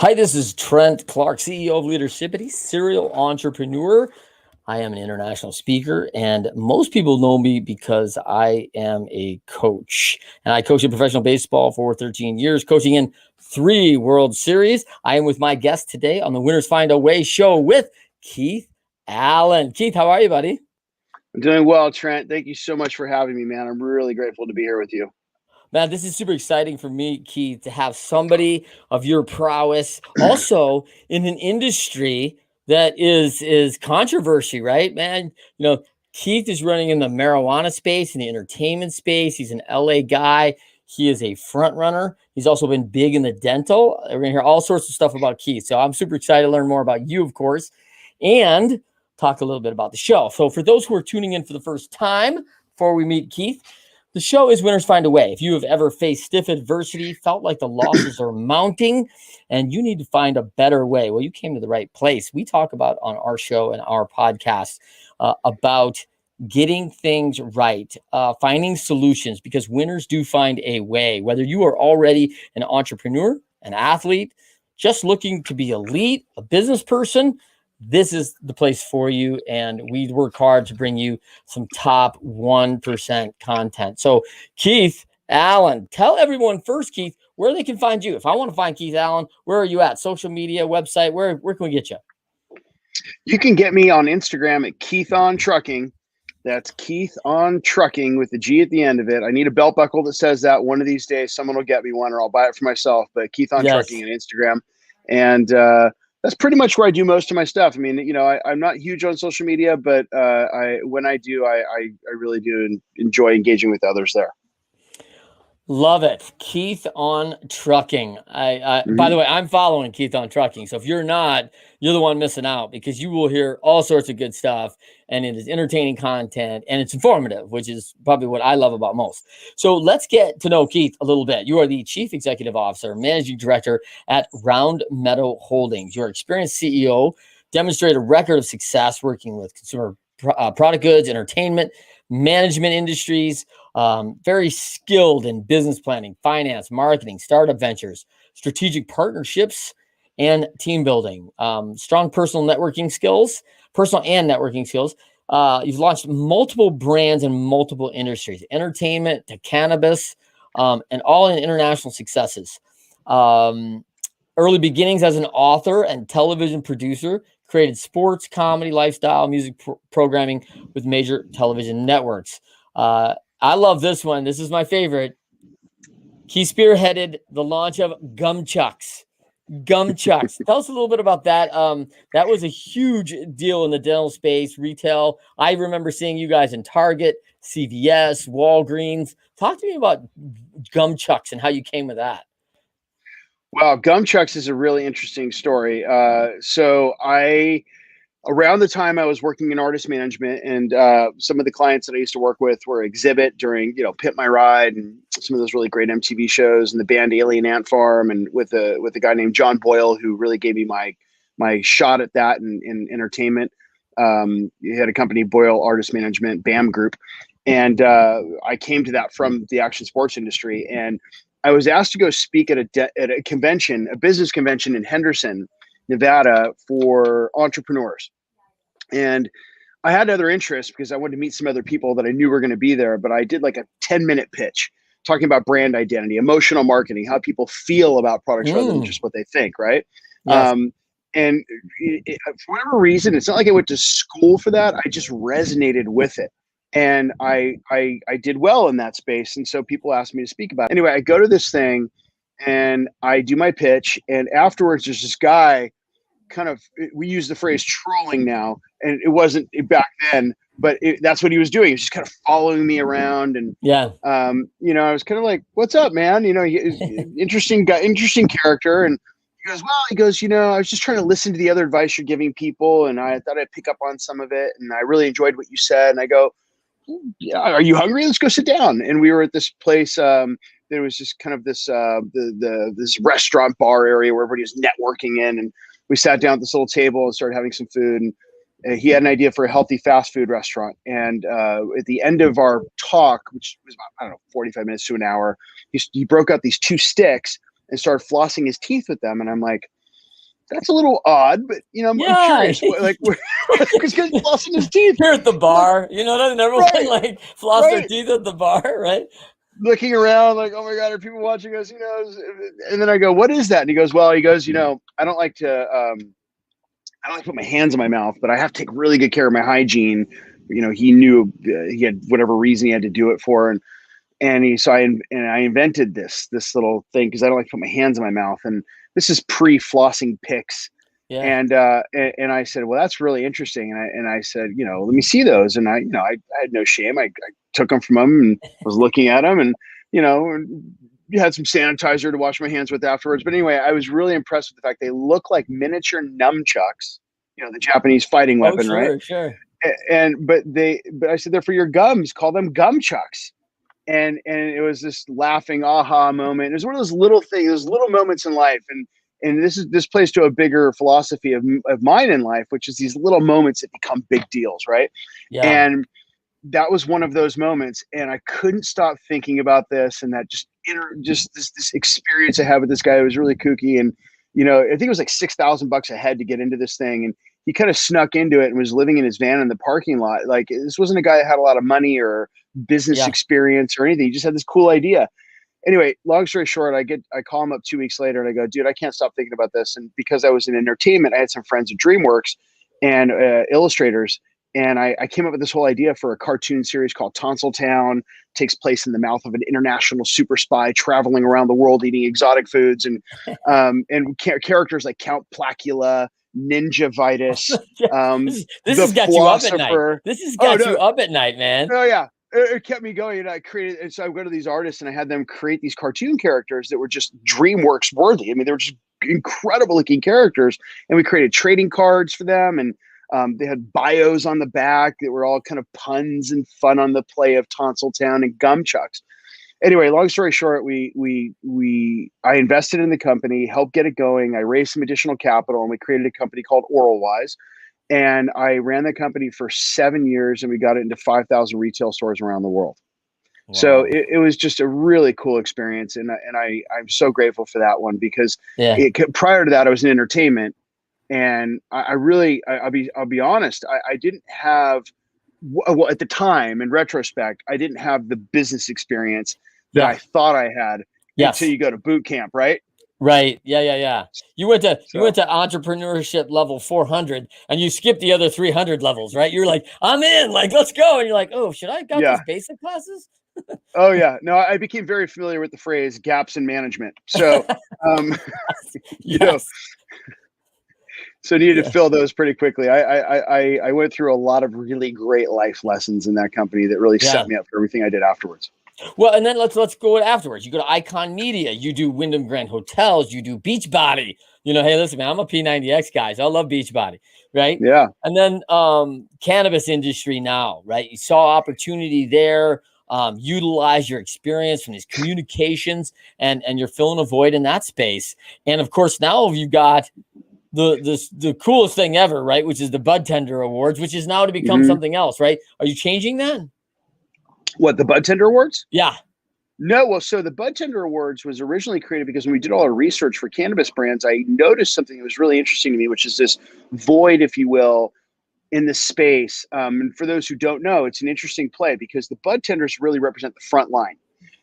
Hi, this is Trent Clark, CEO of Leadershipity, serial entrepreneur. I am an international speaker, and most people know me because I am a coach. And I coached in professional baseball for 13 years, coaching in 3 World Series. I am with my guest today on the Winners Find a Way show with Keith Allen. Keith, how are you, buddy? I'm doing well, Trent. Thank you so much for having me, man. I'm really grateful to be here with you. Man, this is super exciting for me, Keith, to have somebody of your prowess also in an industry that is controversy, right? Man, Keith is running in the marijuana space, in the entertainment space. He's an LA guy. He is a front runner. He's also been big in the dental. We're gonna hear all sorts of stuff about Keith. So I'm super excited to learn more about you, of course, and talk a little bit about the show. So for those who are tuning in for the first time, before we meet Keith, the show is Winners Find a Way. If you have ever faced stiff adversity, felt like the losses are mounting, and you need to find a better way, well, you came to the right place. We talk about on our show and our podcast about getting things right, finding solutions, because winners do find a way. Whether you are already an entrepreneur, an athlete, just looking to be elite, a business person, this is the place for you. And we work hard to bring you some top 1% content. So, Keith Allen, tell everyone first, Keith, where they can find you. If I want to find Keith Allen, where are you at? Social media, website, where can we get you? You can get me on Instagram at Keith on Trucking. That's Keith on Trucking with the G at the end of it. I need a belt buckle that says that. One of these days, someone will get me one, or I'll buy it for myself. But Keith on Trucking on Instagram, and that's pretty much where I do most of my stuff. I mean, I'm not huge on social media, but when I do, I really do enjoy engaging with others there. Love it. Keith on Trucking. By the way, I'm following Keith on Trucking. So if you're not, you're the one missing out, because you will hear all sorts of good stuff, and it is entertaining content, and it's informative, which is probably what I love about most. So let's get to know Keith a little bit. You are the Chief Executive Officer, Managing Director at Round Meadow Holdings. You're an experienced CEO, demonstrated a record of success working with consumer product goods, entertainment, management industries, very skilled in business planning, finance, marketing, startup ventures, strategic partnerships, and team building. Strong personal and networking skills. You've launched multiple brands in multiple industries, entertainment to cannabis, and all in international successes. Early beginnings as an author and television producer, created sports, comedy, lifestyle, music programming with major television networks. I love this one. This is my favorite. He spearheaded the launch of Gum Chucks. Tell us a little bit about that. That was a huge deal in the dental space, retail. I remember seeing you guys in Target, CVS, Walgreens. Talk to me about Gum Chucks and how you came with that. Wow, Gum Chucks is a really interesting story. Around the time I was working in artist management, and some of the clients that I used to work with were Exhibit during, Pimp My Ride and some of those really great MTV shows, and the band Alien Ant Farm, and with a guy named John Boyle, who really gave me my shot at that in entertainment. He had a company, Boyle Artist Management, BAM Group, and I came to that from the action sports industry, and I was asked to go speak at a convention, a business convention in Henderson, Nevada, for entrepreneurs. And I had other interests because I wanted to meet some other people that I knew were going to be there. But I did like a 10-minute pitch talking about brand identity, emotional marketing, how people feel about products rather than just what they think, right? Yes. And for whatever reason, it's not like I went to school for that. I just resonated with it. And I did well in that space. And so people asked me to speak about it. Anyway, I go to this thing and I do my pitch. And afterwards, there's this guy we use the phrase trolling now, and it wasn't back then, but that's what he was doing. He was just kind of following me around. And, I was kind of like, what's up, man? Interesting guy, interesting character. And he goes, I was just trying to listen to the other advice you're giving people, and I thought I'd pick up on some of it, and I really enjoyed what you said. And I go, yeah, are you hungry? Let's go sit down. And we were at this place. There was just kind of this this restaurant bar area where everybody was networking in, and we sat down at this little table and started having some food. And he had an idea for a healthy fast food restaurant. And at the end of our talk, which was about 45 minutes to an hour, he broke out these 2 sticks and started flossing his teeth with them. And I'm like, that's a little odd, but I'm Yeah. curious. What, like, because he's flossing his teeth. Here at the Look, bar, doesn't everyone right, like floss their right. teeth at the bar, right? Looking around, like, oh my God, are people watching us? And then I go, what is that? And he goes, well, I don't like to, I don't like to put my hands in my mouth, but I have to take really good care of my hygiene. He knew he had whatever reason he had to do it for, and I invented this little thing because I don't like to put my hands in my mouth, and this is pre-flossing pics. Yeah. And I said, well, that's really interesting. And I said, let me see those. And I had no shame. I took them from him and was looking at them, and you had some sanitizer to wash my hands with afterwards. But anyway, I was really impressed with the fact they look like miniature nunchucks, the Japanese fighting Oh, weapon, right? sure. But I said, they're for your gums. Call them gum chucks. And it was this laughing aha moment. It was one of those little things, those little moments in life. And this plays to a bigger philosophy of mine in life, which is these little moments that become big deals, right? Yeah. And that was one of those moments, and I couldn't stop thinking about this, and that just this experience I had with this guy. It was really kooky, and I think it was like $6,000 a head to get into this thing, and he kind of snuck into it and was living in his van in the parking lot. Like, this wasn't a guy that had a lot of money or business Yeah. experience or anything. He just had this cool idea. Anyway, long story short, I call him up 2 weeks later and I go, dude, I can't stop thinking about this. And because I was in entertainment, I had some friends at DreamWorks and illustrators. And I came up with this whole idea for a cartoon series called Tonsiltown. Takes place in the mouth of an international super spy traveling around the world eating exotic foods, and characters like Count Placula, Ninja Vitus, Yeah. This the has got you up at night. philosopher. This has Oh got you no, up at night, man. oh yeah, it kept me going. And I created, and so I go to these artists and I had them create these cartoon characters that were just DreamWorks worthy. I mean, they were just incredible looking characters, and we created trading cards for them, and they had bios on the back that were all kind of puns and fun on the play of Tonsiltown and gum chucks. Anyway, long story short, I invested in the company, helped get it going. I raised some additional capital, and we created a company called OralWise. And I ran the company for 7 years, and we got it into 5,000 retail stores around the world. So Wow. it was just a really cool experience, and I'm so grateful for that one, because Yeah. prior to that I was in entertainment, and I'll be honest, I didn't have, well, at the time, in retrospect, I didn't have the business experience that I Yeah. thought I had Yes. until you go to boot camp, right? Right. Yeah. You went to So entrepreneurship level 400 and you skipped the other 300 levels, right? You're like, I'm in, like, let's go. And you're like, oh, should I got yeah. those basic classes? Oh yeah. No, I became very familiar with the phrase gaps in management. So um, you know, Yes. so needed to Yeah. fill those pretty quickly. I went through a lot of really great life lessons in that company that really Yeah. set me up for everything I did afterwards. Well, and then let's go afterwards. You go to Icon Media, you do Wyndham Grand Hotels, you do Beachbody. Hey, listen, man, I'm a P90X guy, so I love Beachbody, right? Yeah. And then cannabis industry now, right? You saw opportunity there, utilize your experience from these communications, and you're filling a void in that space. And of course, now you got the coolest thing ever, right? Which is the Bud Tender Awards, which is now to become Mm-hmm. something else, right? Are you changing that? What, the Bud Tender Awards? Yeah. No, well, so the Bud Tender Awards was originally created because when we did all our research for cannabis brands, I noticed something that was really interesting to me, which is this void, if you will, in the space. And for those who don't know, it's an interesting play because the Bud Tenders really represent the front line.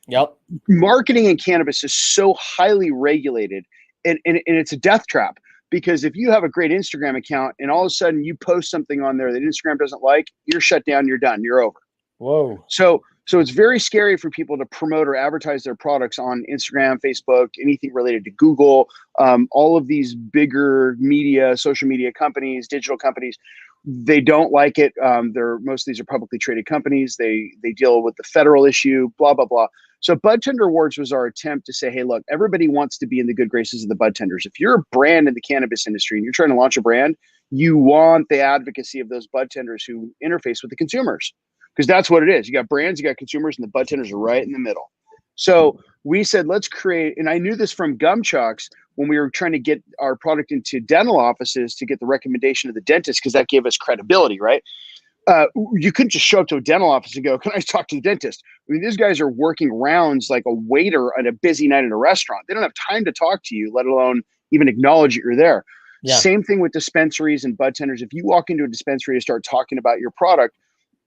Yep. Marketing in cannabis is so highly regulated, and it's a death trap, because if you have a great Instagram account and all of a sudden you post something on there that Instagram doesn't like, you're shut down, you're done, you're over. Whoa. So it's very scary for people to promote or advertise their products on Instagram, Facebook, anything related to Google, all of these bigger media, social media companies, digital companies. They don't like it. Most of these are publicly traded companies. They deal with the federal issue, blah, blah, blah. So Bud Tender Awards was our attempt to say, hey, look, everybody wants to be in the good graces of the Bud Tenders. If you're a brand in the cannabis industry and you're trying to launch a brand, you want the advocacy of those Bud Tenders who interface with the consumers. Because that's what it is. You got brands, you got consumers, and the Bud Tenders are right in the middle. So we said, let's create, and I knew this from Gum Chucks when we were trying to get our product into dental offices to get the recommendation of the dentist, because that gave us credibility, right? You couldn't just show up to a dental office and go, can I talk to the dentist? I mean, these guys are working rounds like a waiter on a busy night in a restaurant. They don't have time to talk to you, let alone even acknowledge that you're there. Yeah. Same thing with dispensaries and bud tenders. If you walk into a dispensary and start talking about your product,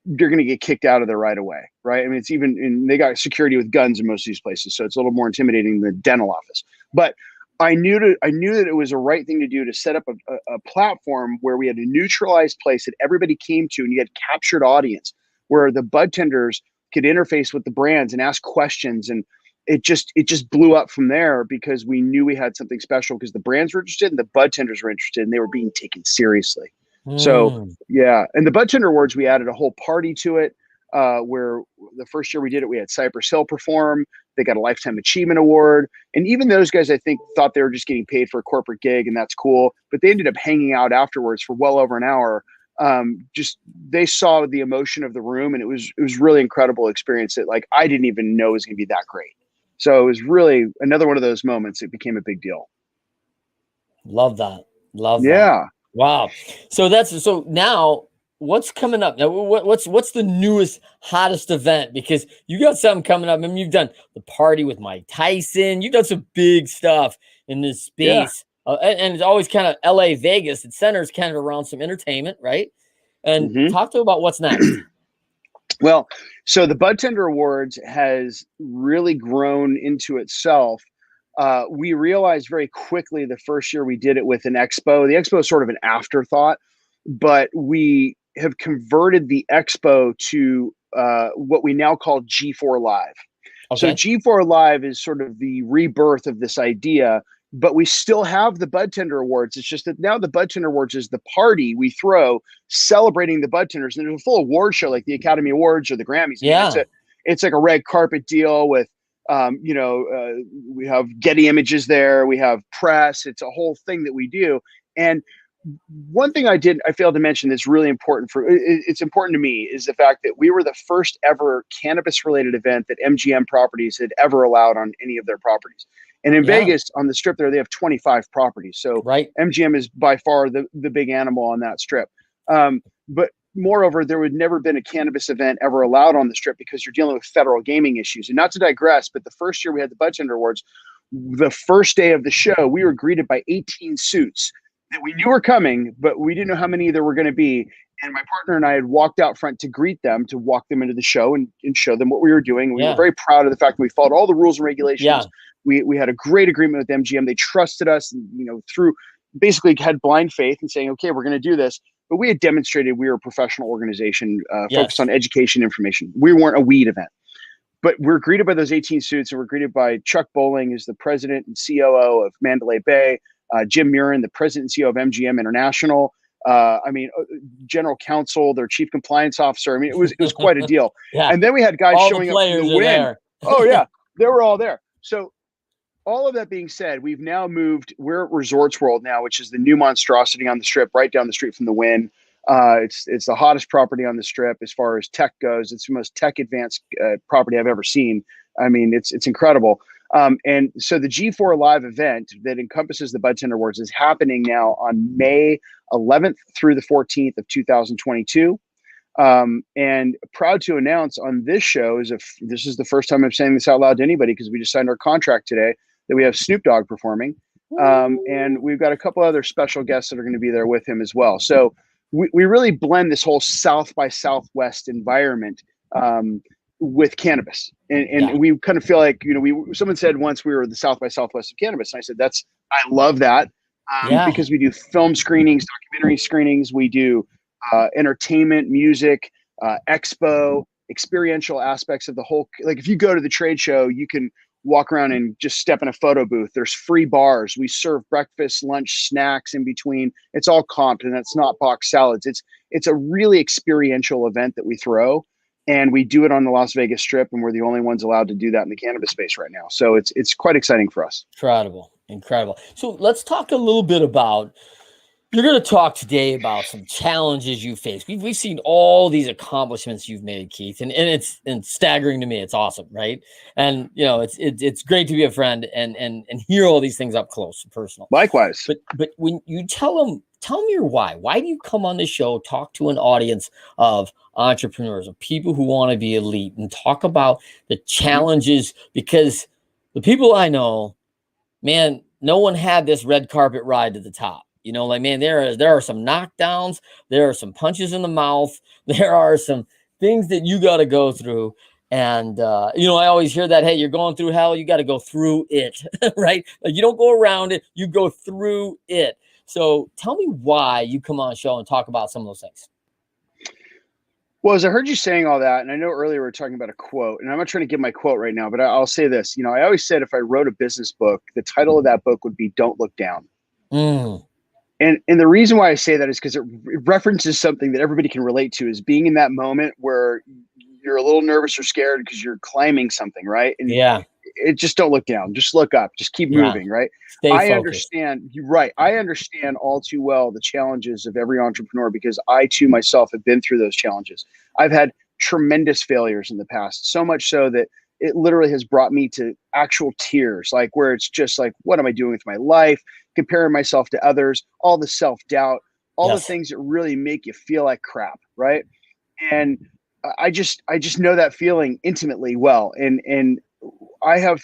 you're going to get kicked out of there right away, right? I mean, it's even they got security with guns in most of these places, so it's a little more intimidating than the dental office. But I knew that it was the right thing to do to set up a platform where we had a neutralized place that everybody came to, and you had captured audience where the bud tenders could interface with the brands and ask questions, and it just blew up from there because we knew we had something special because the brands were interested and the bud tenders were interested and they were being taken seriously. So yeah, and the Bud Tender Awards, we added a whole party to it. Where the first year we did it, we had Cypress Hill perform. They got a Lifetime Achievement Award, and even those guys, I think, thought they were just getting paid for a corporate gig, and that's cool. But they ended up hanging out afterwards for well over an hour. Just they saw the emotion of the room, and it was really incredible experience that like I didn't even know it was going to be that great. So it was really another one of those moments. It became a big deal. Love that. Love that. Yeah. Wow. So now what's coming up? Now what's the newest, hottest event? Because you got something coming up. I mean, you've done the party with Mike Tyson. You've done some big stuff in this space. Yeah. And it's always kind of LA Vegas. It centers kind of around some entertainment, right? And talk to about what's next. Well, so the Bud Tender Awards has really grown into itself. We realized very quickly the first year we did it with an expo. The expo is sort of an afterthought, but we have converted the expo to what we now call G4 Live. Okay. So G4 Live is sort of the rebirth of this idea, but we still have the Bud Tender Awards. It's just that now the Bud Tender Awards is the party we throw celebrating the Bud Tenders. And there's a full award show like the Academy Awards or the Grammys. Yeah. It's like a red carpet deal with, we have Getty Images there. We have press. It's a whole thing that we do. And one thing I failed to mention that's really important it's important to me is the fact that we were the first ever cannabis related event that MGM Properties had ever allowed on any of their properties. And in Vegas on the strip there, they have 25 properties. So MGM is by far the big animal on that strip. But moreover, there would never been a cannabis event ever allowed on the strip because you're dealing with federal gaming issues. And not to digress, but the first year we had the Bud Tender Awards, the first day of the show, we were greeted by 18 suits that we knew were coming, but we didn't know how many there were going to be. And my partner and I had walked out front to greet them, to walk them into the show and show them what we were doing. We were very proud of the fact that we followed all the rules and regulations. Yeah. We had a great agreement with MGM. They trusted us, and, through basically had blind faith and saying, okay, we're going to do this. But we had demonstrated we were a professional organization focused on education information. We weren't a weed event. But we're greeted by those 18 suits, and we're greeted by Chuck Bowling, who's the president and COO of Mandalay Bay, Jim Murin, the president and CEO of MGM International, general counsel, their chief compliance officer. I mean, it was quite a deal. And then we had guys all showing the up from the win. Oh yeah, they were all there. So all of that being said, we've now moved. We're at Resorts World now, which is the new monstrosity on the strip, right down the street from the Wynn. It's the hottest property on the strip as far as tech goes. It's the most tech advanced property I've ever seen. I mean, it's incredible. And so the G4 Live event that encompasses the Bud Tender Awards is happening now on May 11th through the 14th of 2022. And proud to announce on this show this is the first time I'm saying this out loud to anybody because we just signed our contract today, that we have Snoop Dogg performing. And we've got a couple other special guests that are going to be there with him as well. So we really blend this whole South by Southwest environment with cannabis. And we kind of feel like, someone said once we were the South by Southwest of cannabis. And I said, I love that because we do film screenings, documentary screenings. We do entertainment, music, expo, experiential aspects of the whole. Like if you go to the trade show, you can walk around and just step in a photo booth. There's free bars. We serve breakfast, lunch, snacks in between. It's all comped, and it's not box salads. It's a really experiential event that we throw, and we do it on the Las Vegas Strip, and we're the only ones allowed to do that in the cannabis space right now. So it's quite exciting for us. Incredible. So let's talk a little bit about. You're going to talk today about some challenges you face. We've seen all these accomplishments you've made, Keith, and it's staggering to me. It's awesome, right? And it's great to be a friend and hear all these things up close and personal. Likewise. But when you tell me your why. Why do you come on this show, talk to an audience of entrepreneurs, of people who want to be elite, and talk about the challenges? Because the people I know, man, no one had this red carpet ride to the top. You know, like, man, there are some knockdowns, there are some punches in the mouth, there are some things that you got to go through. And you know, I always hear that, hey, you're going through hell, you got to go through it, right? Like, you don't go around it, you go through it. So tell me why you come on a show and talk about some of those things. Well, as I heard you saying all that, and I know earlier we were talking about a quote, and I'm not trying to give my quote right now, but I'll say this. You know, I always said if I wrote a business book, the title of that book would be "Don't Look Down." Mm. And the reason why I say that is because it references something that everybody can relate to, is being in that moment where you're a little nervous or scared because you're climbing something, right? And Yeah. it just don't look down, just look up, just keep Yeah. moving, right? Stay I focused. understand, you're right. I understand all too well the challenges of every entrepreneur because I too myself have been through those challenges. I've had tremendous failures in the past, so much so that it literally has brought me to actual tears, like where it's just like, what am I doing with my life? Comparing myself to others, all the self-doubt, all the Yes. things that really make you feel like crap, right? And I just know that feeling intimately well. And I have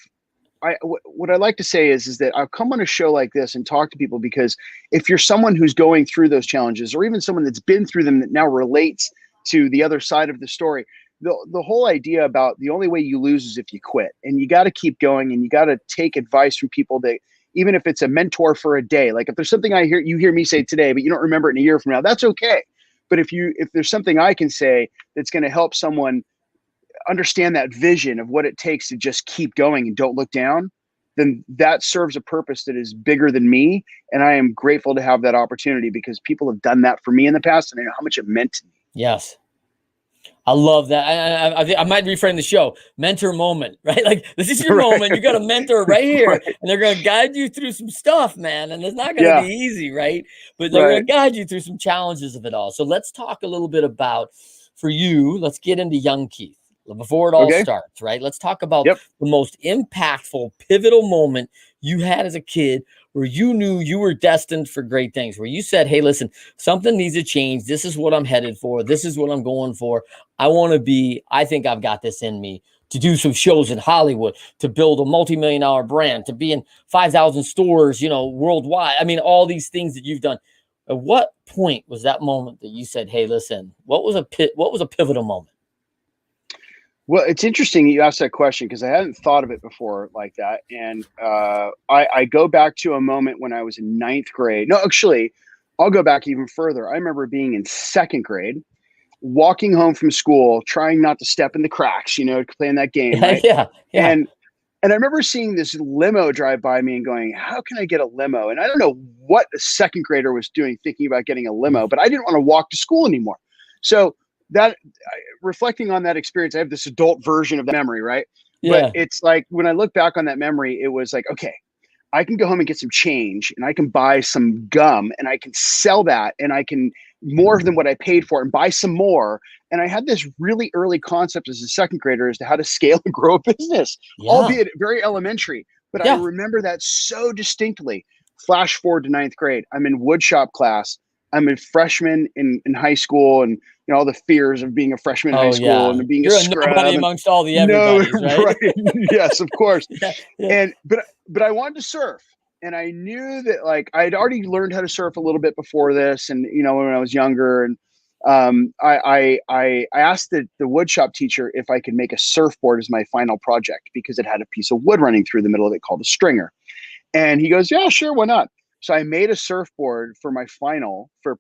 what I like to say is that I'll come on a show like this and talk to people because if you're someone who's going through those challenges, or even someone that's been through them that now relates to the other side of the story, the whole idea about the only way you lose is if you quit, and you got to keep going, and you got to take advice from people that, even if it's a mentor for a day, like if there's something you hear me say today, but you don't remember it in a year from now, that's okay. But if there's something I can say that's going to help someone understand that vision of what it takes to just keep going and don't look down, then that serves a purpose that is bigger than me. And I am grateful to have that opportunity because people have done that for me in the past, and I know how much it meant to me. Yes. I love that. I might reframe the show, mentor moment, right? Like, this is your Right. moment. You got a mentor right here, Right. and they're going to guide you through some stuff, man. And it's not going to be Yeah. easy, right? But they're going Right. to guide you through some challenges of it all. So let's talk a little bit about, for you, let's get into young Keith before it all Okay. starts, right? Let's talk about Yep. the most impactful, pivotal moment you had as a kid where you knew you were destined for great things, where you said, hey, listen, something needs to change. This is what I'm headed for. This is what I'm going for. I think I've got this in me to do some shows in Hollywood, to build a multi-million-dollar brand, to be in 5,000 stores, you know, worldwide. I mean, all these things that you've done. At what point was that moment that you said, hey, listen, what was a pivotal moment? Well, it's interesting you asked that question because I hadn't thought of it before like that. And I go back to a moment when I was in ninth grade. No, actually, I'll go back even further. I remember being in second grade, walking home from school, trying not to step in the cracks, you know, playing that game, Yeah, right? yeah, yeah, And and I remember seeing this limo drive by me and going, how can I get a limo? And I don't know what a second grader was doing, thinking about getting a limo, but I didn't want to walk to school anymore. So that, reflecting on that experience, I have this adult version of the memory, right? But yeah, it's like when I look back on that memory, it was like, okay, I can go home and get some change, and I can buy some gum, and I can sell that, and I can more than what I paid for and buy some more. And I had this really early concept as a second grader as to how to scale and grow a business, yeah, albeit very elementary. But I yeah. remember that so distinctly. Flash forward to ninth grade. I'm in woodshop class. I'm a freshman in high school, and you know all the fears of being a freshman in high Oh, school yeah. and being a You're a nobody scrub and amongst all the no, everybody's, right? right. Yes, of course. Yeah, yeah, And but I wanted to surf, and I knew that like I had already learned how to surf a little bit before this, and you know when I was younger, and I asked the woodshop teacher if I could make a surfboard as my final project because it had a piece of wood running through the middle of it called a stringer, and he goes, yeah, sure, why not? So I made a surfboard for my final for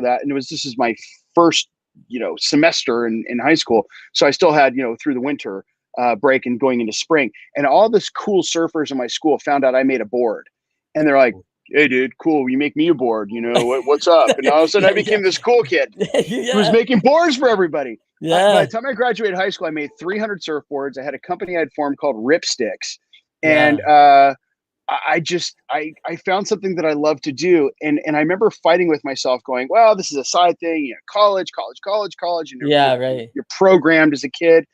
that, and this is my first semester in high school, so I still had through the winter break and going into spring, and all this cool surfers in my school found out I made a board, and they're like, "Hey, dude, cool! You make me a board, what's up?" And all of a sudden, I yeah, became this cool kid who was yeah, making boards for everybody. By yeah, the time I graduated high school, I made 300 surfboards. I had a company I'd formed called Ripsticks, and yeah, I found something that I love to do, and I remember fighting with myself, going, "Well, this is a side thing, college, and yeah, right. you're programmed as a kid."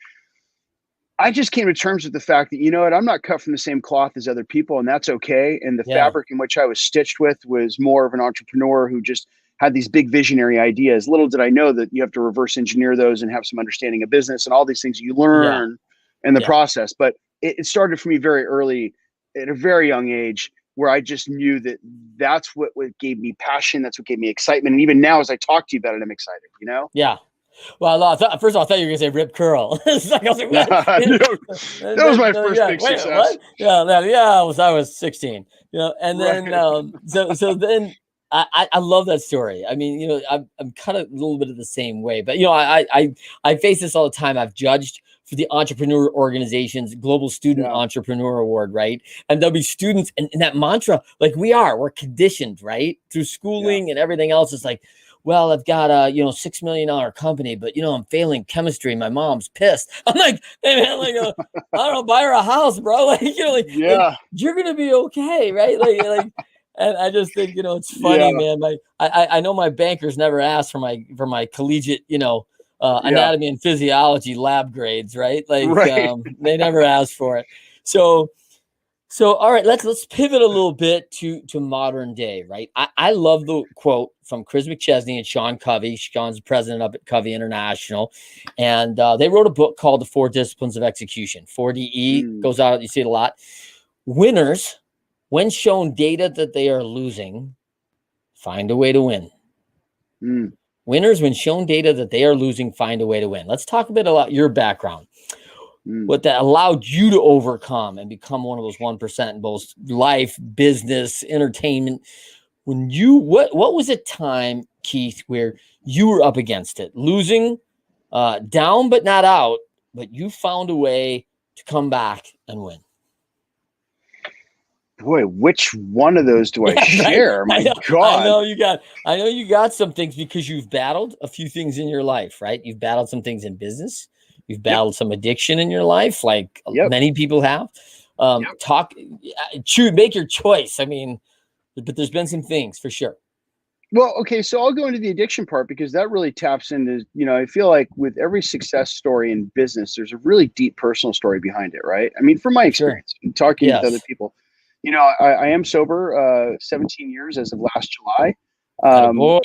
I just came to terms with the fact that, what, I'm not cut from the same cloth as other people, and that's okay. And the Yeah, fabric in which I was stitched with was more of an entrepreneur who just had these big visionary ideas. Little did I know that you have to reverse engineer those and have some understanding of business and all these things you yeah, learn in the yeah, process. But it started for me very early, at a very young age. where I just knew that that's what gave me passion. That's what gave me excitement. And even now, as I talk to you about it, I'm excited, you know? Yeah. Well, first of all, I thought you were gonna say rip curl. It's like, I was like, No, what? that was my first Yeah, big wait, success. what? Yeah, yeah. I was 16. And then Right. so then I love that story. I mean, I'm kind of a little bit of the same way, but I face this all the time. I've judged for the entrepreneur organization's Global Student Yeah. Entrepreneur Award, right? And there'll be students, and that mantra, like we're conditioned, right, through Yeah. schooling and everything else. It's like, well, I've got a $6 million company, but I'm failing chemistry. My mom's pissed. I'm like, hey man, like I don't know, buy her a house, bro. Like like Yeah. you're gonna be okay, right? Like, and I just think it's funny, Yeah. man. I know my bankers never asked for my collegiate Yeah. anatomy and physiology lab grades, right? Like Right. they never asked for it. So all right, let's pivot a little bit to modern day, right? I love the quote from Chris McChesney and Sean Covey. Sean's the president up at Covey International, and they wrote a book called The Four Disciplines of Execution. 4DE Mm, goes out, you see it a lot. Winners, when shown data that they are losing, find a way to win. mm, Winners, when shown data that they are losing, find a way to win. Let's talk a bit about your background. mm. What that allowed you to overcome and become one of those 1% in both life, business, entertainment. What was a time, Keith, where you were up against it, losing, down but not out, but you found a way to come back and win? Boy, which one of those do I Yeah, right. share? I My know, God. I know you got some things because you've battled a few things in your life, right? You've battled some things in business. You've Yep. battled some addiction in your life, like Yep. many people have. Yep. Make your choice. I mean, but there's been some things for sure. Well, okay, so I'll go into the addiction part because that really taps into, I feel like with every success story in business, there's a really deep personal story behind it, right? I mean, from my For sure. experience, talking with other Yes. people, I am sober, 17 years as of last July. Atta Um, boy.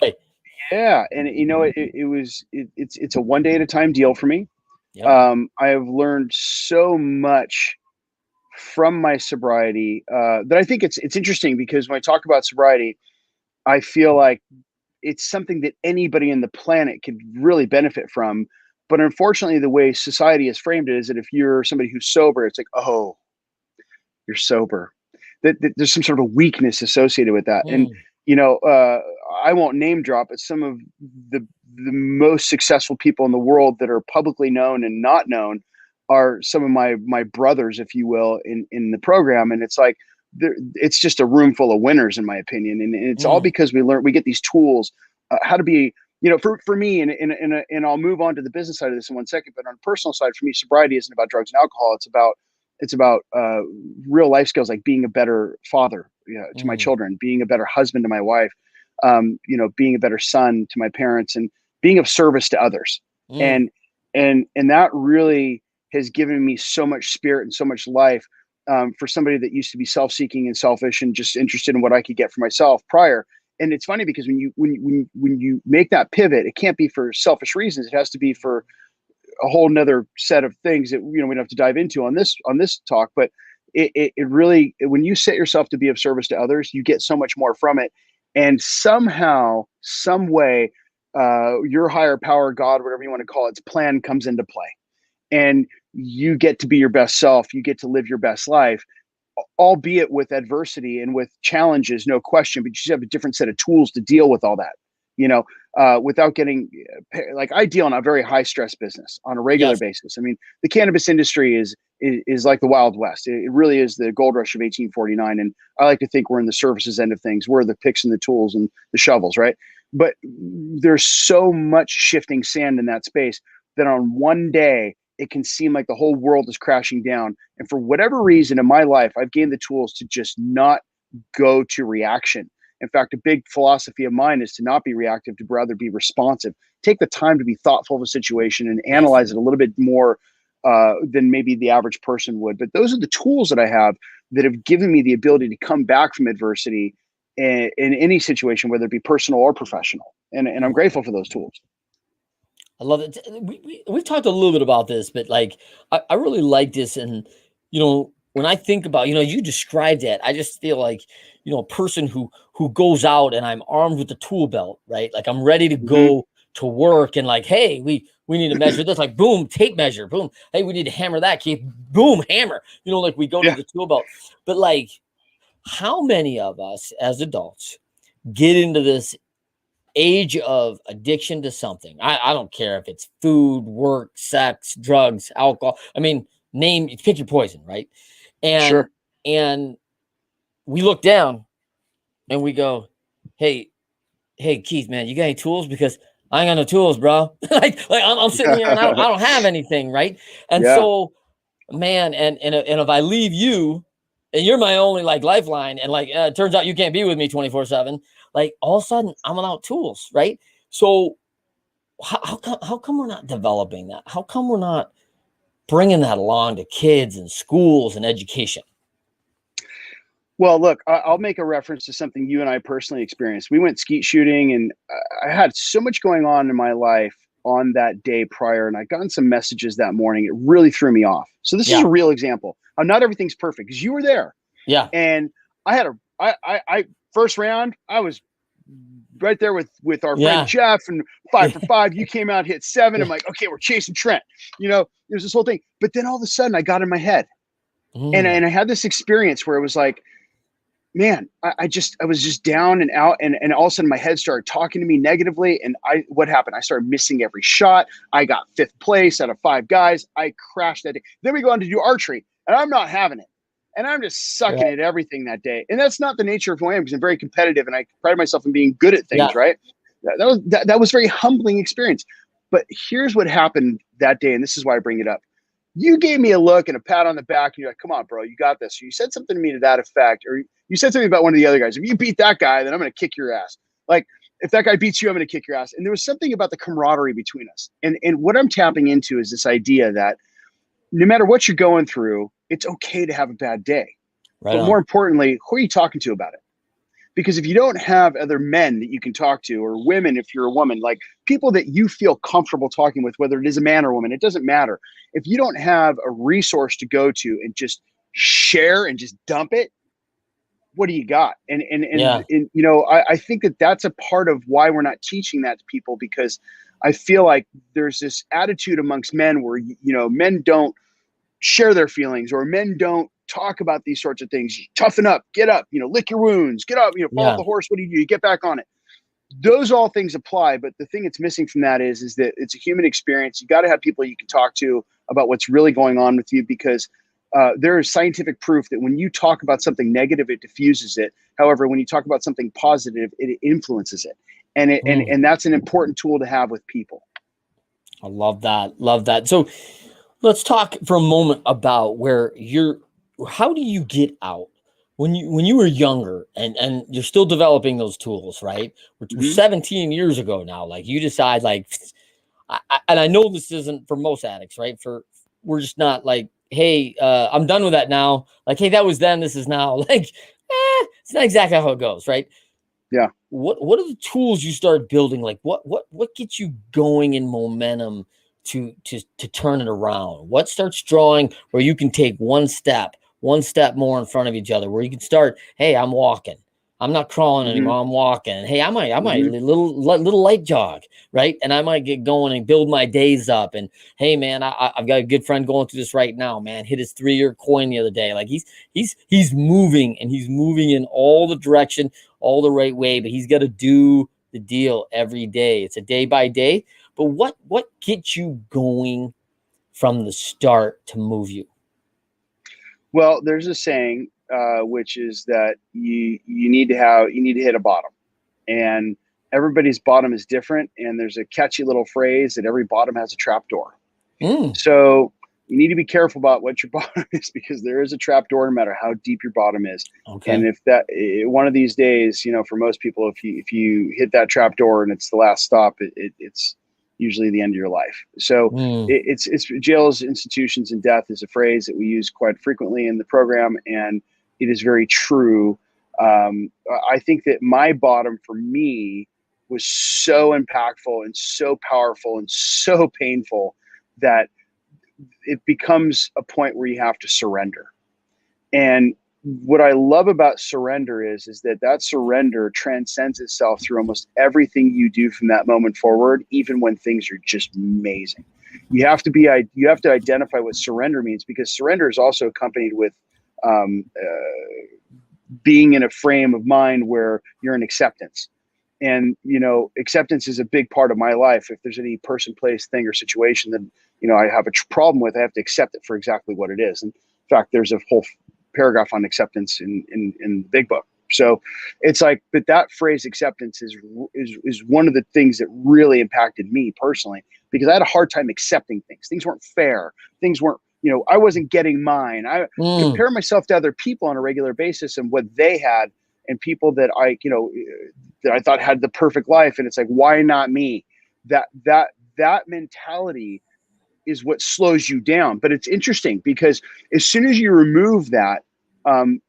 yeah, and it's a one day at a time deal for me. Yep. I have learned so much from my sobriety that I think it's interesting because when I talk about sobriety, I feel like it's something that anybody in the planet could really benefit from. But unfortunately, the way society has framed it is that if you're somebody who's sober, it's like, oh, you're sober. That there's some sort of weakness associated with that. And Mm, you know, uh, I won't name drop, but some of the most successful people in the world that are publicly known and not known are some of my brothers, if you will, in the program. And it's like it's just a room full of winners, in my opinion. And it's all mm, because we get these tools, how to be. For me, and I'll move on to the business side of this in one second. But on the personal side, for me, sobriety isn't about drugs and alcohol. It's about real life skills like being a better father, to my mm, children, being a better husband to my wife, being a better son to my parents, and being of service to others. mm, And that really has given me so much spirit and so much life, for somebody that used to be self-seeking and selfish and just interested in what I could get for myself prior. And it's funny because when you make that pivot, it can't be for selfish reasons. It has to be for a whole nother set of things that we don't have to dive into on this talk. But it really, when you set yourself to be of service to others, you get so much more from it. And somehow, some way, your higher power, God, whatever you want to call it, its plan comes into play, and you get to be your best self. You get to live your best life, albeit with adversity and with challenges, no question. But you just have a different set of tools to deal with all that. Without getting, like, I deal in a very high stress business on a regular yes. basis. I mean, the cannabis industry is like the Wild West. It really is the gold rush of 1849. And I like to think we're in the services end of things. We're the picks and the tools and the shovels, right? But there's so much shifting sand in that space that on one day it can seem like the whole world is crashing down. And for whatever reason in my life, I've gained the tools to just not go to reaction. In fact, a big philosophy of mine is to not be reactive, to rather be responsive. Take the time to be thoughtful of a situation and Yes. analyze it a little bit more than maybe the average person would. But those are the tools that I have that have given me the ability to come back from adversity in any situation, whether it be personal or professional. And I'm Mm. grateful for those tools. I love it. We've talked a little bit about this, but like I really like this, and you know when I think about, you described it, I just feel like, a person who goes out and I'm armed with the tool belt, right? Like I'm ready to Hmm. go to work and like, hey, we need to measure this, like boom, tape measure, boom. Hey, we need to hammer that key, boom, hammer. Like we go to Yeah, the tool belt. But like, how many of us as adults get into this age of addiction to something? I don't care if it's food, work, sex, drugs, alcohol. I mean, pick your poison, right? And sure. and we look down and we go, hey, hey, Keith, man, you got any tools? Because I ain't got no tools, bro. like I'm sitting here and I don't have anything, right? And Yeah. so, man, and if I leave you, and you're my only like lifeline, and like it turns out you can't be with me 24/7, like all of a sudden I'm without tools, right? So how come we're not developing that? How come we're not bringing that along to kids and schools and education? Well, look, I'll make a reference to something you and I personally experienced. We went skeet shooting, and I had so much going on in my life on that day prior, and I gotten some messages that morning. It really threw me off. So this is Yeah, a real example. Not everything's perfect because you were there, yeah, and I had I first round. I was right there with our friend yeah, Jeff, and 5 for 5. You came out, hit 7. I'm like, okay, we're chasing Trent. There's this whole thing. But then all of a sudden, I got in my head, and mm, I had this experience where it was like, man, I was just down and out, and all of a sudden my head started talking to me negatively. And what happened? I started missing every shot. I got 5th place out of 5 guys. I crashed that day. Then we go on to do archery, and I'm not having it. And I'm just sucking right, at everything that day. And that's not the nature of who I am, because I'm very competitive and I pride myself in being good at things, yeah, right? That was very humbling experience. But here's what happened that day, and this is why I bring it up. You gave me a look and a pat on the back, and you're like, come on, bro, you got this. Or you said something to me to that effect, or you said something about one of the other guys. If you beat that guy, then I'm going to kick your ass. Like, if that guy beats you, I'm going to kick your ass. And there was something about the camaraderie between us. And what I'm tapping into is this idea that no matter what you're going through, it's okay to have a bad day. right But more on. importantly, who are you talking to about it? Because if you don't have other men that you can talk to, or women, if you're a woman, like people that you feel comfortable talking with, whether it is a man or a woman, it doesn't matter. If you don't have a resource to go to and just share and just dump it, what do you got? Yeah, I think that that's a part of why we're not teaching that to people, because I feel like there's this attitude amongst men where, men don't share their feelings, or men don't talk about these sorts of things. Toughen up, get up, lick your wounds, get up, fall off yeah. the horse. What do? You get back on it. Those all things apply, but the thing that's missing from that is that it's a human experience. You got to have people you can talk to about what's really going on with you, because there is scientific proof that when you talk about something negative, it diffuses it. However, when you talk about something positive, it influences it, Mm, and that's an important tool to have with people. I love that. Love that. So let's talk for a moment about how do you get out when you were younger and you're still developing those tools, right? We're Hmm. 17 years ago now. Like you decide, like, and I know this isn't for most addicts, right? We're just not like, hey, I'm done with that now. Like, hey, that was then, this is now. Like, it's not exactly how it goes, right? Yeah. What are the tools you start building? Like what gets you going in momentum to turn it around? What starts drawing where you can take one step more in front of each other, where you can start, hey, I'm walking. I'm not crawling Hmm. anymore. I'm walking. Hey, I might Hmm. little light jog, right? And I might get going and build my days up. And hey, man, I've got a good friend going through this right now. Man, hit his 3-year coin the other day. Like he's moving, and he's moving in all the direction, all the right way, but he's got to do the deal every day. It's a day by day. But what gets you going from the start to move you? Well, there's a saying, which is that you need to hit a bottom, and everybody's bottom is different. And there's a catchy little phrase that every bottom has a trap door. Mm, So you need to be careful about what your bottom is, because there is a trap door no matter how deep your bottom is. And okay. if that one of these days, for most people, if you hit that trap door and it's the last stop, it's usually the end of your life. So Mm, it's jails, institutions, and death is a phrase that we use quite frequently in the program, and it is very true. I think that my bottom for me was so impactful and so powerful and so painful that it becomes a point where you have to surrender. And what I love about surrender is that surrender transcends itself through almost everything you do from that moment forward, even when things are just amazing. You have to identify what surrender means, because surrender is also accompanied with um, being in a frame of mind where you're in acceptance. And, acceptance is a big part of my life. If there's any person, place, thing, or situation that, I have a problem with, I have to accept it for exactly what it is. And in fact, there's a whole paragraph on acceptance in the big book. So it's like, but that phrase acceptance is one of the things that really impacted me personally, because I had a hard time accepting things. Things weren't fair. Things weren't, I wasn't getting mine. I compare myself to other people on a regular basis and what they had, and people that I thought had the perfect life. And it's like, why not me? That mentality is what slows you down. But it's interesting, because as soon as you remove that, and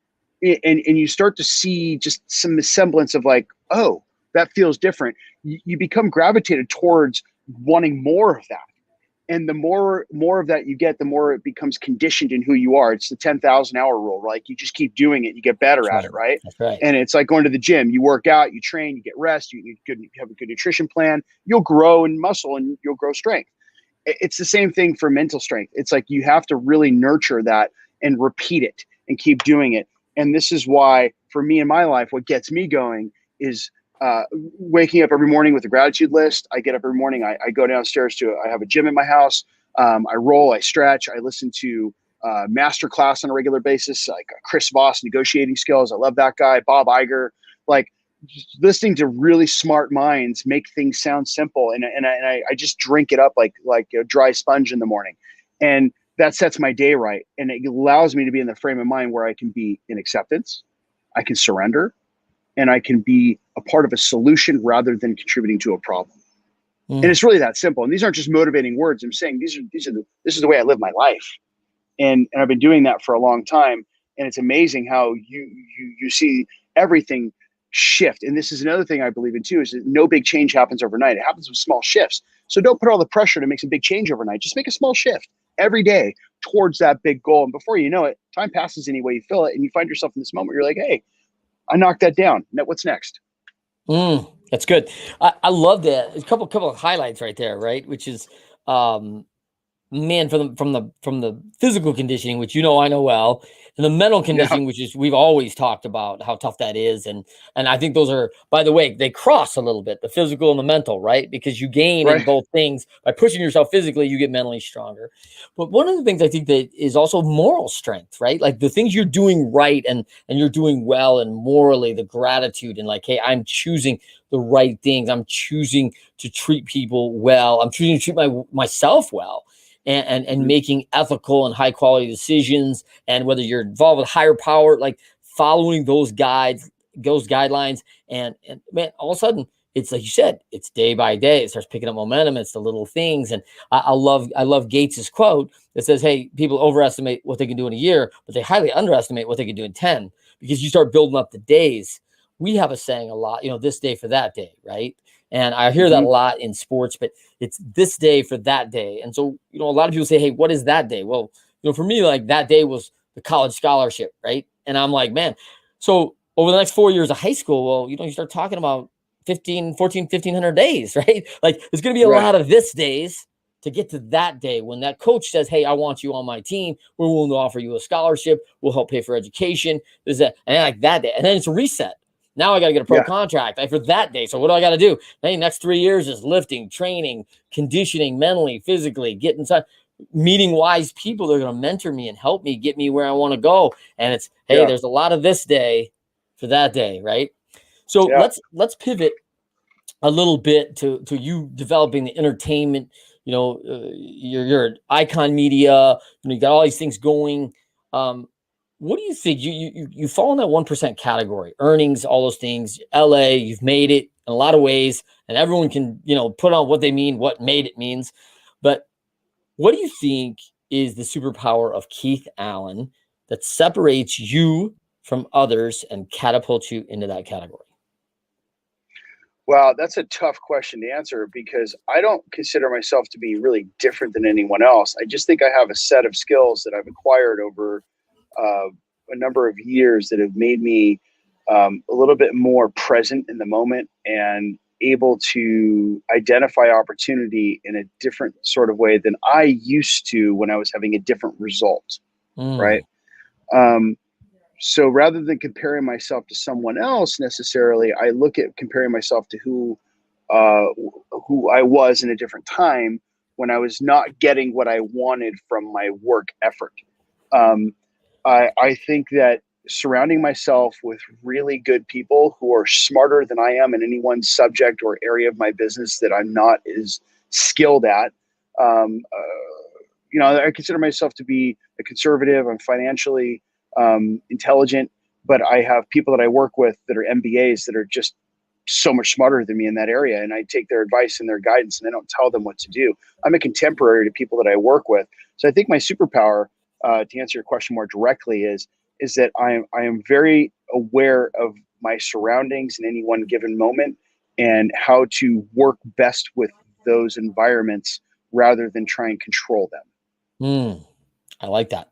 you start to see just some semblance of like, oh, that feels different, you become gravitated towards wanting more of that. And the more of that you get, the more it becomes conditioned in who you are. It's the 10,000 hour rule, right? You just keep doing it, you get better at it, right? That's right. And it's like going to the gym. You work out, you train, you get rest, you have a good nutrition plan. You'll grow in muscle and you'll grow strength. It's the same thing for mental strength. It's like you have to really nurture that and repeat it and keep doing it. And this is why, for me in my life, what gets me going is waking up every morning with a gratitude list. I get up every morning. I go downstairs I have a gym in my house. I roll, I stretch, I listen to master class on a regular basis, like Chris Voss, negotiating skills. I love that guy. Bob Iger, like listening to really smart minds make things sound simple. And I just drink it up like a dry sponge in the morning. And that sets my day right. And it allows me to be in the frame of mind where I can be in acceptance, I can surrender, and I can be a part of a solution rather than contributing to a problem. And it's really that simple. And these aren't just motivating words. I'm saying this is the way I live my life. And I've been doing that for a long time. And it's amazing how you see everything shift. And this is another thing I believe in too, is that no big change happens overnight. It happens with small shifts. So don't put all the pressure to make some big change overnight. Just make a small shift every day towards that big goal. And before you know it, time passes any way you feel it. And you find yourself in this moment, you're like, hey, I knocked that down. Now what's next? That's good. I love that. A couple of highlights right there, right? Which is, man, from the physical conditioning, which I know well, and the mental conditioning, which is we've always talked about how tough that is, and I think those are, by the way, they cross a little bit, the physical and the mental, right? Because you gain in both things by pushing yourself physically, you get mentally stronger. But one of the things I think that is also moral strength, right? Like the things you're doing right and you're doing well, and morally the gratitude and like, hey, I'm choosing the right things. I'm choosing to treat people well. I'm choosing to treat myself well. And making ethical and high quality decisions, and whether you're involved with higher power, like following those guidelines, and man, all of a sudden it's like you said, it's day by day. It starts picking up momentum. It's the little things, and I love Gates's quote that says, "Hey, people overestimate what they can do in a year, but they highly underestimate what they can do in 10, because you start building up the days." We have a saying a lot, this day for that day, right? And I hear that a lot in sports, but it's this day for that day. And so, a lot of people say, hey, what is that day? Well, for me, like that day was the college scholarship, right? And I'm like, man, so over the next 4 years of high school, well, you start talking about 1,500 days, right? Like there's going to be a lot of this days to get to that day when that coach says, hey, I want you on my team. We're willing to offer you a scholarship. We'll help pay for education. There's that, and like that day. And then it's a reset. Now I got to get a pro contract for that day. So what do I got to do? Hey, next 3 years is lifting, training, conditioning, mentally, physically, getting inside, meeting wise people that are going to mentor me and help me get me where I want to go. And it's, hey, there's a lot of this day for that day, right? So let's pivot a little bit to you developing the entertainment. You're an Icon Media. You got all these things going. What do you think? You fall in that 1% category, earnings, all those things. LA, you've made it in a lot of ways, and everyone can, put on what they mean, what made it means. But what do you think is the superpower of Keith Allen that separates you from others and catapults you into that category? Wow, that's a tough question to answer, because I don't consider myself to be really different than anyone else. I just think I have a set of skills that I've acquired over a number of years that have made me a little bit more present in the moment and able to identify opportunity in a different sort of way than I used to when I was having a different result, right? Um, so rather than comparing myself to someone else necessarily, I look at comparing myself to uh, who I was in a different time when I was not getting what I wanted from my work effort. Um, I think that surrounding myself with really good people who are smarter than I am in any one subject or area of my business that I'm not as skilled at. I consider myself to be a conservative. I'm financially intelligent, but I have people that I work with that are MBAs that are just so much smarter than me in that area. And I take their advice and their guidance and I don't tell them what to do. I'm a contemporary to people that I work with. So I think my superpower, to answer your question more directly, is that I am very aware of my surroundings in any one given moment and how to work best with those environments rather than try and control them. I like that.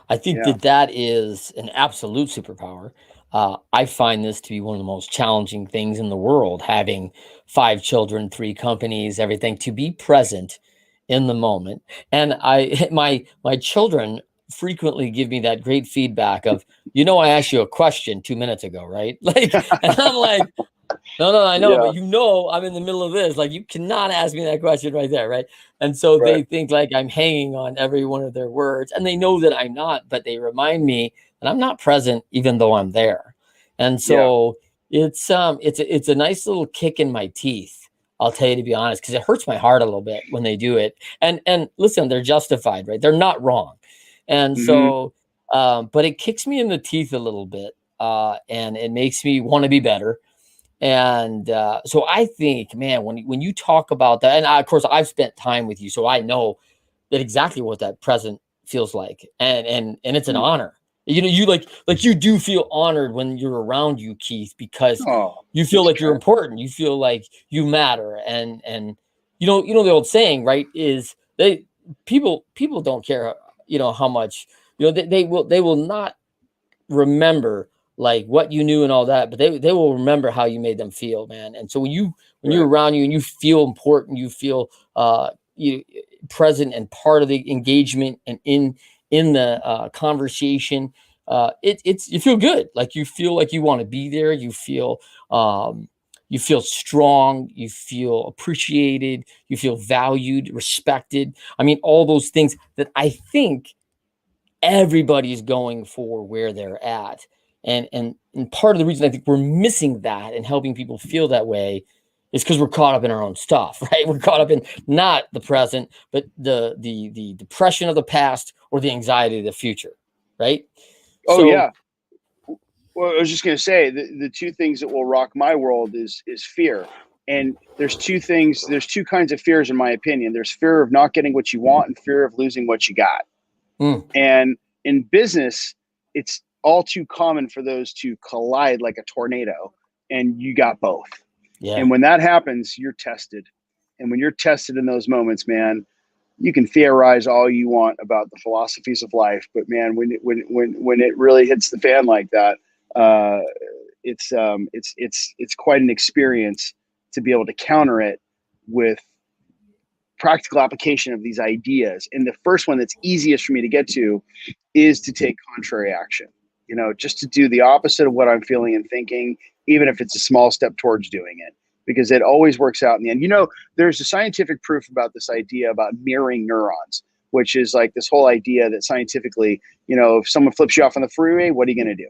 I think Yeah. that that is an absolute superpower. I find this to be one of the most challenging things in the world, having 5 children, 3 companies, everything, to be present in the moment. And my children frequently give me that great feedback of, I asked you a question 2 minutes ago, right? Like, and I'm like, no, I know, but Yeah. I'm in the middle of this. Like, you cannot ask me that question right there, right? And so Right. they think like I'm hanging on every one of their words, and they know that I'm not, but they remind me that I'm not present even though I'm there. And Yeah. so it's a nice little kick in my teeth. I'll tell you, to be honest, because it hurts my heart a little bit when they do it. And listen, they're justified, right? They're not wrong. And Mm-hmm. so, but it kicks me in the teeth a little bit, and it makes me want to be better. And so I think, man, when you talk about that, and of course I've spent time with you, so I know that exactly what that present feels like, and it's an honor. You like you do feel honored when you're around you, Keith, because Oh, you feel thanks, like you're Trent. important. You feel like you matter, and the old saying, right? Is they people don't care, how much they will not remember like what you knew and all that, but they will remember how you made them feel, man. And so when you're Right. around you and you feel important, you feel you present and part of the engagement and in the conversation, it's you feel good. Like you feel like you want to be there. You feel strong, you feel appreciated, you feel valued, respected. I mean, all those things that I think everybody's going for where they're at. And part of the reason I think we're missing that and helping people feel that way is because we're caught up in our own stuff, right? We're caught up in not the present, but the depression of the past or the anxiety of the future, right? Oh So yeah. Well, I was just going to say the two things that will rock my world is fear. And there's two things, there's two kinds of fears in my opinion. There's fear of not getting what you want and fear of losing what you got. mm, And in business, it's all too common for those to collide like a tornado and you got both. yeah, And when that happens, you're tested. And when you're tested in those moments, man, you can theorize all you want about the philosophies of life, but man, when it really hits the fan like that, uh, it's quite an experience to be able to counter it with practical application of these ideas. And the first one that's easiest for me to get to is to take contrary action. Just to do the opposite of what I'm feeling and thinking, even if it's a small step towards doing it, because it always works out in the end. There's a scientific proof about this idea about mirroring neurons, which is like this whole idea that scientifically, if someone flips you off on the freeway, what are you going to do?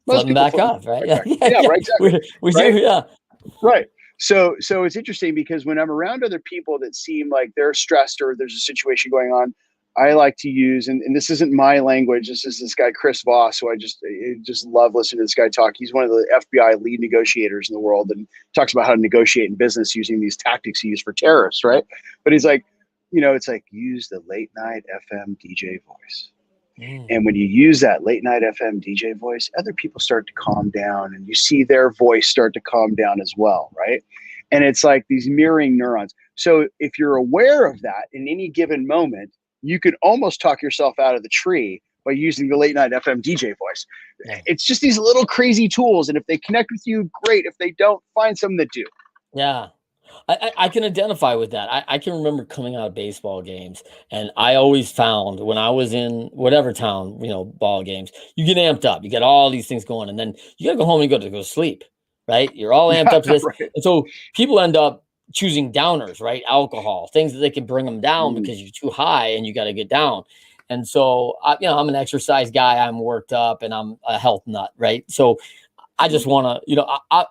Most flipping people back flip off, right? right Yeah, back. yeah, Yeah, yeah. right, exactly. We do, Right. yeah. Right. So it's interesting because when I'm around other people that seem like they're stressed or there's a situation going on, I like to use, and this isn't my language. This is this guy, Chris Voss, who I just love listening to this guy talk. He's one of the FBI lead negotiators in the world and talks about how to negotiate in business using these tactics he used for terrorists. Right. But he's like, it's like use the late night FM DJ voice. Mm, And when you use that late night FM DJ voice, other people start to calm down and you see their voice start to calm down as well, right? And it's like these mirroring neurons. So if you're aware of that in any given moment, you could almost talk yourself out of the tree by using the late night FM DJ voice. Yeah. It's just these little crazy tools. And if they connect with you, great. If they don't, find some that do. Yeah. I can identify with that. I can remember coming out of baseball games, and I always found when I was in whatever town, ball games, you get amped up. You get all these things going, and then you got to go home and you got to go sleep, right? You're all amped up to this. Right. And so people end up choosing downers, right? Alcohol, things that they can bring them down because you're too high and you got to get down. And so, I'm an exercise guy. I'm worked up and I'm a health nut, right? So I just want to,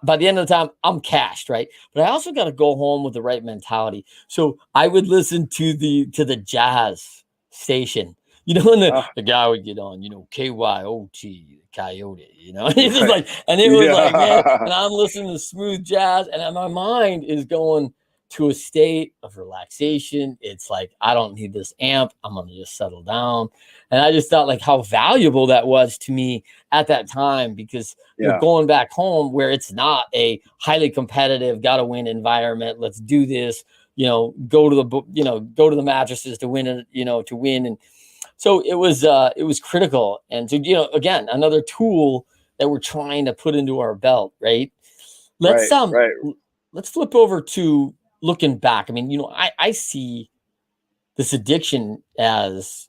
by the end of the time, I'm cashed, right? But I also got to go home with the right mentality. So I would listen to the jazz station, and the guy would get on, KYOT, Coyote, He's just like, and it was like, man, and I'm listening to smooth jazz, and my mind is going to a state of relaxation. It's like, I don't need this amp. I'm going to just settle down. And I just thought like how valuable that was to me at that time, because you're going back home where it's not a highly competitive, got to win environment. Let's do this, go to the mattresses to win it, to win. And so it was critical. And so, again, another tool that we're trying to put into our belt, right? Let's flip over to looking back. I mean, I see this addiction as,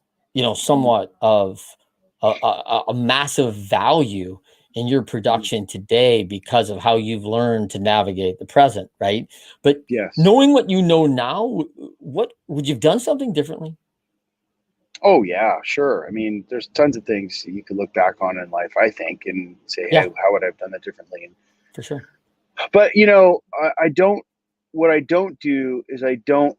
somewhat of a massive value in your production today because of how you've learned to navigate the present, right? But knowing what you know now, what would you have done something differently? Oh yeah, sure. I mean, there's tons of things you could look back on in life, I think, and say, hey, how would I have done that differently? And, for sure. But I don't. What I don't do is I don't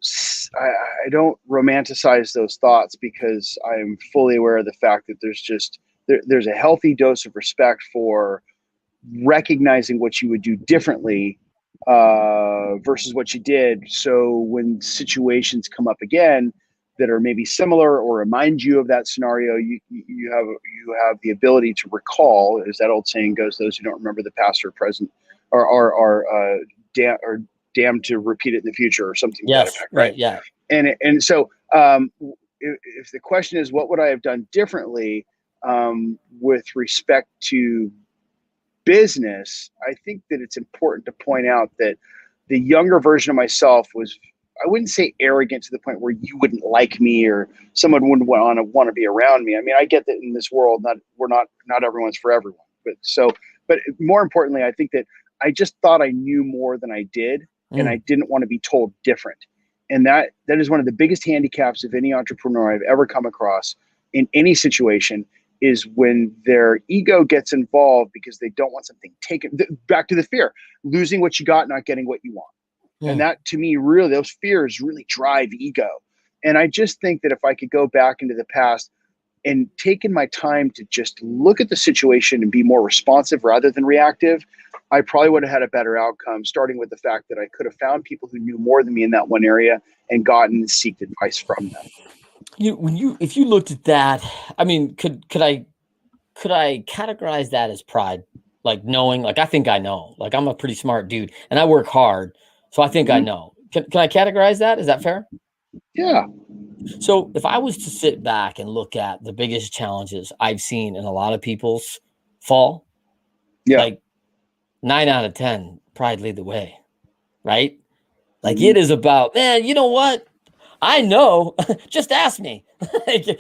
romanticize those thoughts, because I am fully aware of the fact that there's a healthy dose of respect for recognizing what you would do differently versus what you did. So when situations come up again that are maybe similar or remind you of that scenario, you have the ability to recall, as that old saying goes, those who don't remember the past or present are damned to repeat it in the future, or something to that effect, right? Yeah. And so if the question is what would I have done differently with respect to business, I think that it's important to point out that the younger version of myself was, I wouldn't say arrogant to the point where you wouldn't like me or someone wouldn't want to be around me. I mean, I get that in this world, not everyone's for everyone, but more importantly, I think that I just thought I knew more than I did, and I didn't want to be told different. And that is one of the biggest handicaps of any entrepreneur I've ever come across in any situation, is when their ego gets involved because they don't want something taken. Back to the fear, losing what you got, not getting what you want. And that, to me, really, those fears really drive ego. And I just think that if I could go back into the past and taken my time to just look at the situation and be more responsive rather than reactive, I probably would have had a better outcome, starting with the fact that I could have found people who knew more than me in that one area and gotten and seeked advice from them. If you looked at that, I mean, could I categorize that as pride? Like knowing, like, I think I know, like, I'm a pretty smart dude and I work hard. So I think I know. Can I categorize that? Is that fair? Yeah. So if I was to sit back and look at the biggest challenges I've seen in a lot of people's fall, like 9 out of 10, pride lead the way, right? Like it is about, man, you know what? I know, just ask me. I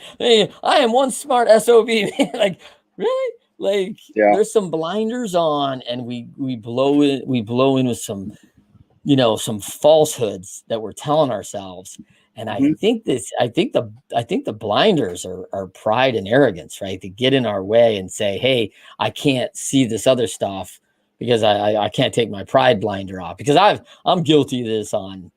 am one smart SOB. Like, really? Like there's some blinders on, and we blow in with some, some falsehoods that we're telling ourselves. And I think the blinders are pride and arrogance, right? To get in our way and say, hey, I can't see this other stuff because I can't take my pride blinder off, because I'm guilty of this on,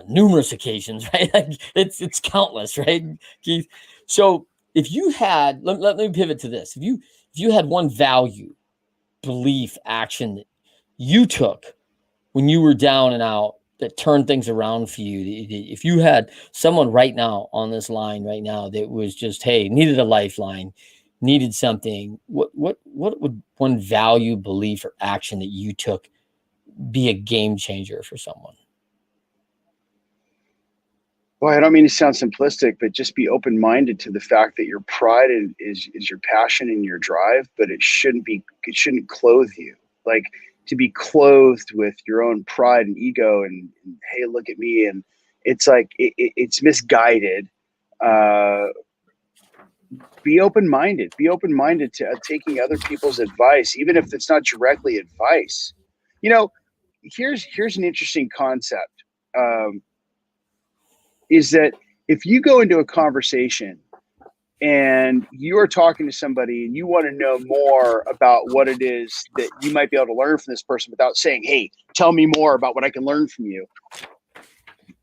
numerous occasions, right? Like it's countless, right, Keith? So if you had, let me pivot to this. If you had one value, belief, action that you took when you were down and out that turned things around for you, if you had someone right now on this line right now that was just, hey, needed a lifeline, needed something, what would one value, belief, or action that you took be a game changer for someone? Boy, I don't mean to sound simplistic, but just be open-minded to the fact that your pride is your passion and your drive, but it shouldn't clothe you. Like, to be clothed with your own pride and ego and hey, look at me. And it's like, it's misguided. Uh, be open-minded to taking other people's advice, even if it's not directly advice. You know, here's an interesting concept. Is that if you go into a conversation and you are talking to somebody and you want to know more about what it is that you might be able to learn from this person without saying, hey, tell me more about what I can learn from you,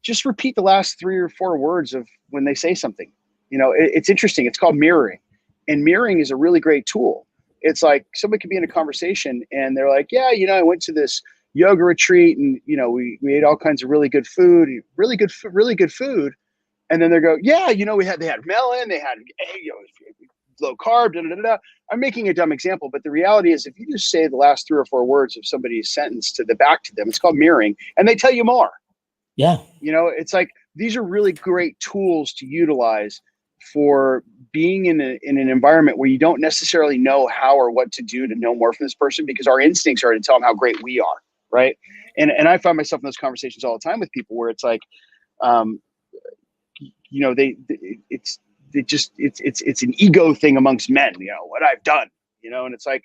just repeat the last 3 or 4 words of when they say something. It's interesting. It's called mirroring. And mirroring is a really great tool. It's like somebody could be in a conversation and they're like, yeah, I went to this yoga retreat and, we ate all kinds of really good food, really good food. And then they go, yeah, they had melon, they had, low carb, da, da, da, da. I'm making a dumb example, but the reality is if you just say the last 3 or 4 words of somebody's sentence to the back to them, it's called mirroring, and they tell you more. Yeah. It's like, these are really great tools to utilize for being in an environment where you don't necessarily know how or what to do to know more from this person, because our instincts are to tell them how great we are. Right. And I find myself in those conversations all the time with people where it's like, it's an ego thing amongst men, what I've done, and it's like,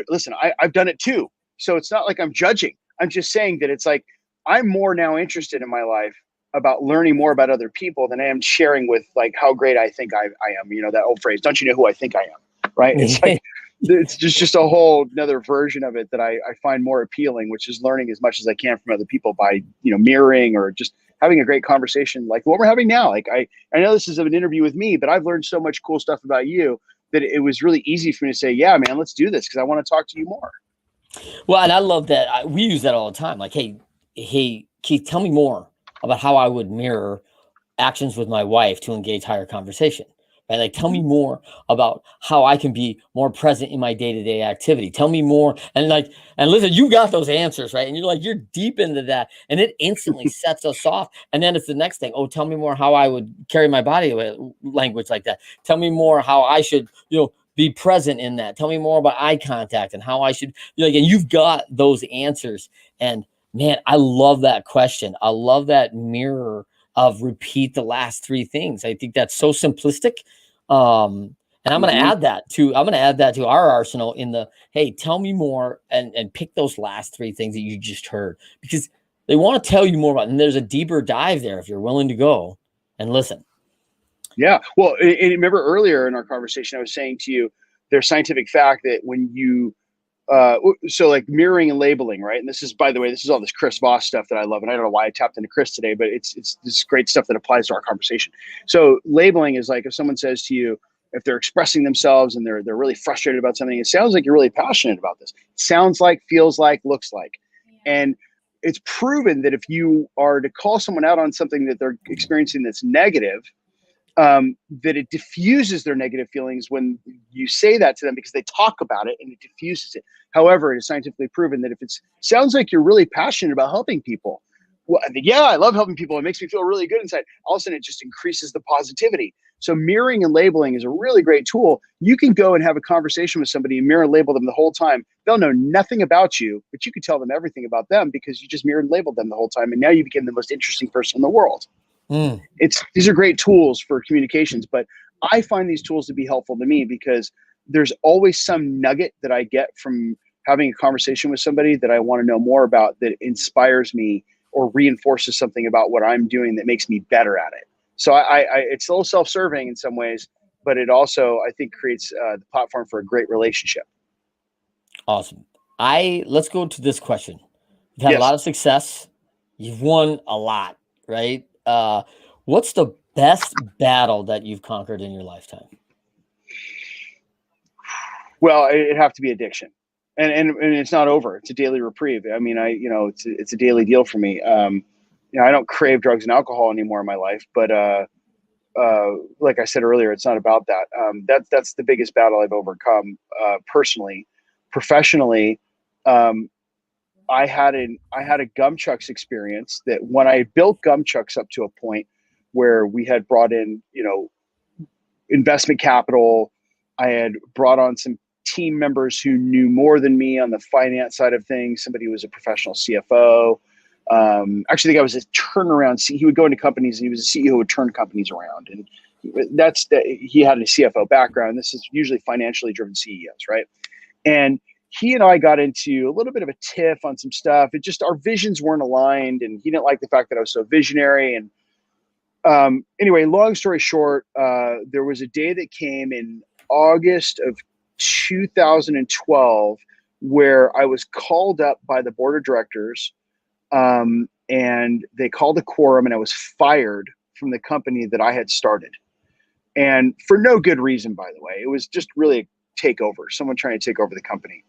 listen, I've done it too. So it's not like I'm judging. I'm just saying that it's like, I'm more now interested in my life about learning more about other people than I am sharing with like how great I think I am. That old phrase, don't you know who I think I am? Right. It's like, it's just a whole another version of it that I find more appealing, which is learning as much as I can from other people by, mirroring or just having a great conversation like what we're having now. Like I know this is an interview with me, but I've learned so much cool stuff about you that it was really easy for me to say, yeah, man, let's do this, because I want to talk to you more. Well, and I love that. We use that all the time. Like, hey, Keith, tell me more about how I would mirror actions with my wife to engage higher conversation. Right? Like, tell me more about how I can be more present in my day-to-day activity. Tell me more. And listen, you got those answers, right? And you're deep into that. And it instantly sets us off. And then it's the next thing. Oh, tell me more how I would carry my body language like that. Tell me more how I should, be present in that. Tell me more about eye contact and how I should, and you've got those answers. And man, I love that question. I love that mirror of repeat the last 3 things. I think that's so simplistic. And I'm going to add that to our arsenal in the, hey, tell me more and pick those last 3 things that you just heard, because they want to tell you more about, and there's a deeper dive there if you're willing to go and listen. Yeah. Well, and remember earlier in our conversation, I was saying to you, there's scientific fact that when you, so like mirroring and labeling, right? And this is, by the way, this is all this Chris Voss stuff that I love. And I don't know why I tapped into Chris today, but it's this great stuff that applies to our conversation. So labeling is like, if someone says to you, if they're expressing themselves and they're really frustrated about something, it sounds like you're really passionate about this. It sounds like, feels like, looks like. And it's proven that if you are to call someone out on something that they're experiencing that's negative, that it diffuses their negative feelings when you say that to them, because they talk about it and it diffuses it. However, it is scientifically proven that if it sounds like you're really passionate about helping people, well, yeah, I love helping people. It makes me feel really good inside. All of a sudden, it just increases the positivity. So mirroring and labeling is a really great tool. You can go and have a conversation with somebody and mirror and label them the whole time. They'll know nothing about you, but you can tell them everything about them because you just mirrored and labeled them the whole time. And now you became the most interesting person in the world. These are great tools for communications, but I find these tools to be helpful to me because there's always some nugget that I get from having a conversation with somebody that I want to know more about, that inspires me or reinforces something about what I'm doing that makes me better at it. So it's a little self-serving in some ways, but it also, I think, creates the platform for a great relationship. Awesome. Let's go to this question. You've had a lot of success. You've won a lot, right? What's the best battle that you've conquered in your lifetime? Well, it'd have to be addiction, and it's not over. It's a daily reprieve. I mean, it's a daily deal for me. I don't crave drugs and alcohol anymore in my life, but like I said earlier, it's not about that. That's the biggest battle I've overcome personally. Professionally, I had a gum chucks experience that when I built gum chucks up to a point where we had brought in, investment capital, I had brought on some team members who knew more than me on the finance side of things. Somebody who was a professional CFO. Actually, I think I was a turnaround. He would go into companies and he was a CEO who would turn companies around. And he had a CFO background. This is usually financially driven CEOs, right? And he and I got into a little bit of a tiff on some stuff. It just, our visions weren't aligned, and he didn't like the fact that I was so visionary. And anyway, long story short, there was a day that came in August of 2012 where I was called up by the board of directors, and they called a quorum, and I was fired from the company that I had started. And for no good reason, by the way. It was just really a takeover, someone trying to take over the company.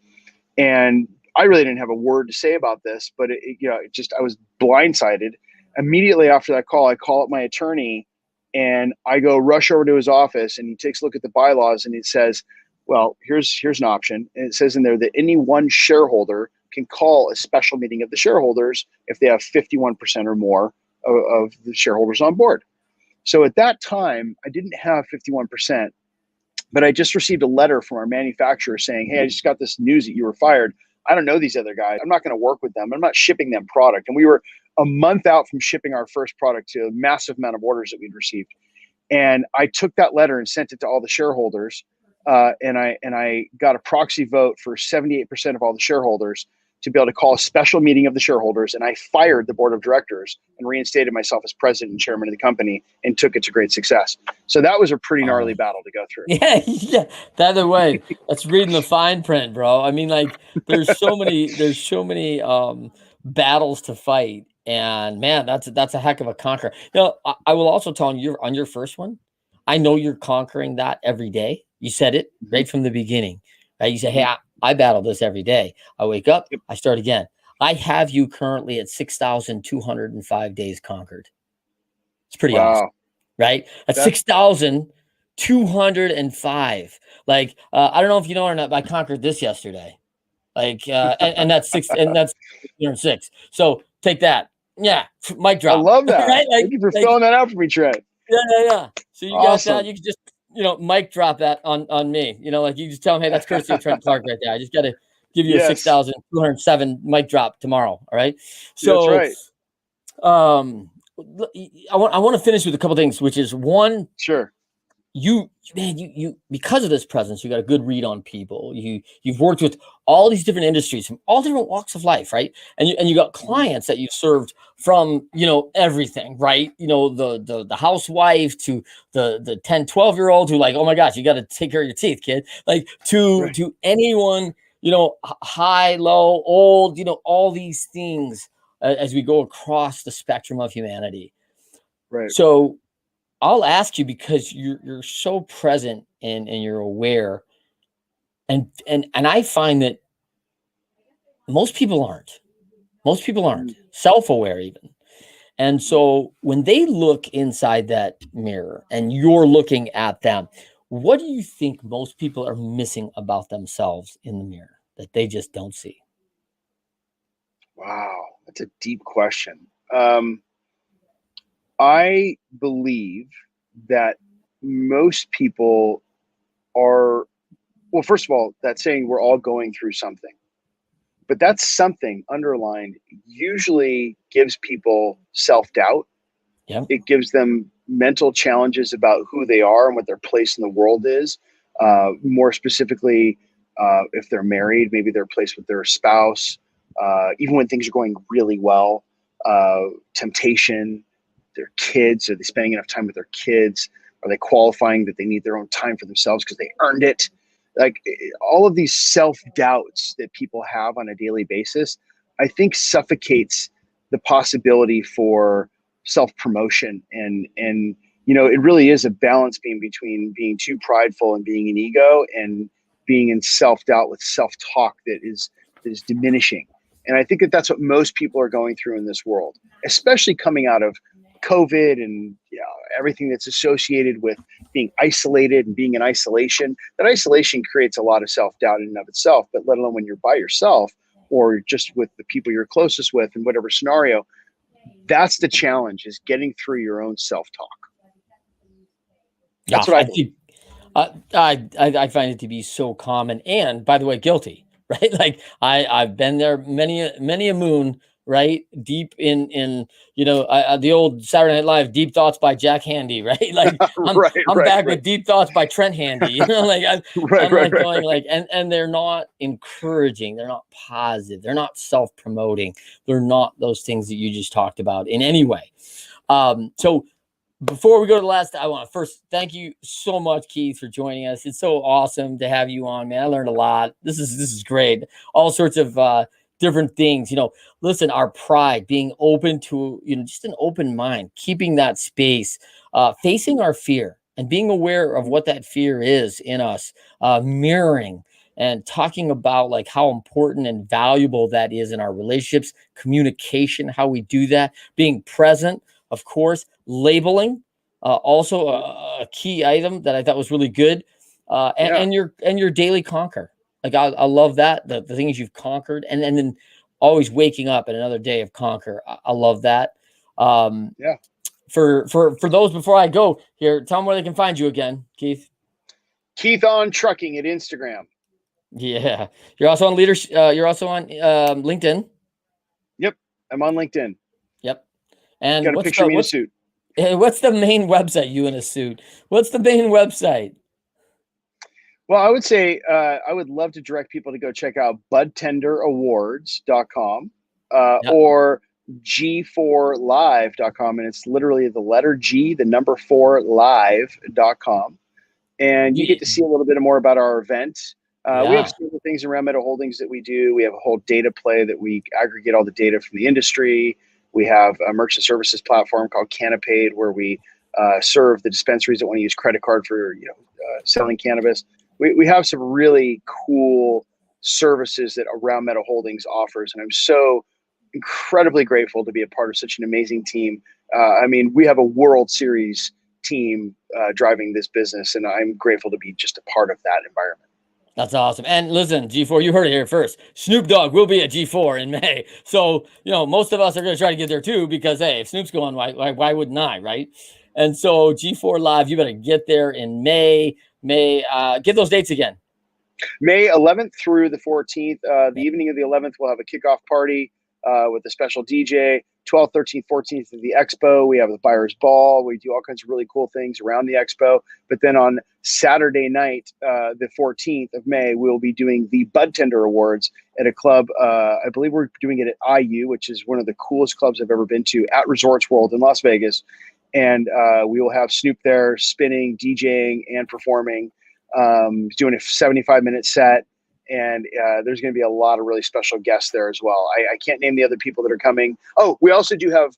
And I really didn't have a word to say about this, but I was blindsided. Immediately after that call, I call up my attorney and I go rush over to his office, and he takes a look at the bylaws and he says, well, here's an option. And it says in there that any one shareholder can call a special meeting of the shareholders if they have 51% or more of the shareholders on board. So at that time, I didn't have 51%, but I just received a letter from our manufacturer saying, hey, I just got this news that you were fired. I don't know these other guys. I'm not going to work with them. I'm not shipping them product. And we were a month out from shipping our first product to a massive amount of orders that we'd received. And I took that letter and sent it to all the shareholders. And I got a proxy vote for 78% of all the shareholders to be able to call a special meeting of the shareholders. And I fired the board of directors and reinstated myself as president and chairman of the company and took it to great success. So that was a pretty gnarly battle to go through. Yeah. The other way, that's reading the fine print, bro. I mean, like, there's so many battles to fight, and man, that's a heck of a conquer. I will also tell you, on your first one, I know you're conquering that every day. You said it right from the beginning, right? You say, hey, I battle this every day. I wake up, I start again. I have you currently at 6,205 days conquered. It's pretty awesome, right? That's 6,205. Like, I don't know if you know or not, but I conquered this yesterday. Like, and that's 6. So take that. Yeah, mic drop. I love that. Right? Thank you for filling that out for me, Trent. Yeah. So you got that. You can just, mic drop that on me. Like, you just tell them, hey, that's courtesy of Trent Clark right there. I just got to give you a 6,207 mic drop tomorrow. All right. So that's right. I want to finish with a couple things, which is one. Sure. You because of this presence, you got a good read on people. You've worked with all these different industries from all different walks of life, right? And you got clients that you've served from, everything, right? The housewife to the 10, 12-year-old who, like, oh my gosh, you got to take care of your teeth, kid. Like, to anyone, high, low, old, all these things as we go across the spectrum of humanity. Right. So I'll ask you, because you're so present and you're aware, and I find that most people aren't self-aware even. And so when they look inside that mirror and you're looking at them, what do you think most people are missing about themselves in the mirror that they just don't see? Wow, that's a deep question. I believe that most people are, well, first of all, that's saying we're all going through something, but that's something underlined usually gives people self-doubt. Yeah. It gives them mental challenges about who they are and what their place in the world is. More specifically, if they're married, maybe their place with their spouse, even when things are going really well, temptation, their kids. Are they spending enough time with their kids? Are they qualifying that they need their own time for themselves because they earned it? Like, all of these self-doubts that people have on a daily basis, I think suffocates the possibility for self-promotion. And it really is a balance between being too prideful and being an ego, and being in self-doubt with self-talk that is diminishing. And I think that that's what most people are going through in this world, especially coming out of COVID and everything that's associated with being isolated and being in isolation. That isolation creates a lot of self-doubt in and of itself, but let alone when you're by yourself, or just with the people you're closest with in whatever scenario. That's the challenge, is getting through your own self-talk. Yeah, That's what I I believe. think I find it to be so common, and by the way, guilty, right? Like I've been there many a moon, right? Deep in the old Saturday Night Live Deep Thoughts by Jack Handy, right? Like Right, I'm right, back right. with Deep Thoughts by Trent Handy, like Right, I'm right, like right, going right. like, and they're not encouraging, they're not positive, they're not self-promoting, they're not those things that you just talked about in any way. So before we go to the last, I want to first thank you so much, Keith, for joining us. It's so awesome to have you on, man. I learned a lot. This is great. All sorts of different things. Listen, our pride, being open to, just an open mind, keeping that space, facing our fear, and being aware of what that fear is in us, mirroring and talking about like how important and valuable that is in our relationships, communication, how we do that, being present, of course, labeling, also a key item that I thought was really good, Yeah, and your daily conquer. Like I love that, the things you've conquered, and then always waking up at another day of conquer. I love that. Um, yeah. for those, before I go here, tell them where they can find you again, Keith. Keith on Trucking at Instagram. Yeah, you're also on leadership. You're also on LinkedIn. Yep, I'm on LinkedIn. Yep. And Got a picture of me in a suit. what's the main website? You in a suit? What's the main website? Well, I would say I would love to direct people to go check out budtenderawards.com Yep. or g4live.com. And it's literally the letter G, the number 4 live.com. And you get to see a little bit more about our event. We have Yeah. some other things around Meadow Holdings that we do. We have a whole data play that we aggregate all the data from the industry. We have a merchant services platform called Canopade, where we serve the dispensaries that want to use credit card for selling cannabis. We have some really cool services that Around Meadow Holdings offers, and I'm so incredibly grateful to be a part of such an amazing team. I mean, we have a World Series team driving this business, and I'm grateful to be just a part of that environment. That's awesome. And listen, G4, you heard it here first. Snoop Dogg will be at G4 in May. So, most of us are going to try to get there too, because, hey, if Snoop's going, why wouldn't I, right? And so G4 Live, you better get there in May. Give those dates again. May 11th through the 14th. The evening of the 11th, we'll have a kickoff party with a special DJ. 12th, 13th, 14th of the expo, we have the buyer's ball. We do all kinds of really cool things around the expo. But then on Saturday night, the 14th of May, we'll be doing the Bud Tender Awards at a club. I believe we're doing it at IU, which is one of the coolest clubs I've ever been to, at Resorts World in Las Vegas. And we will have Snoop there spinning, DJing, and performing. Doing a 75-minute set, and there's going to be a lot of really special guests there as well. I can't name the other people that are coming. Oh, we also do have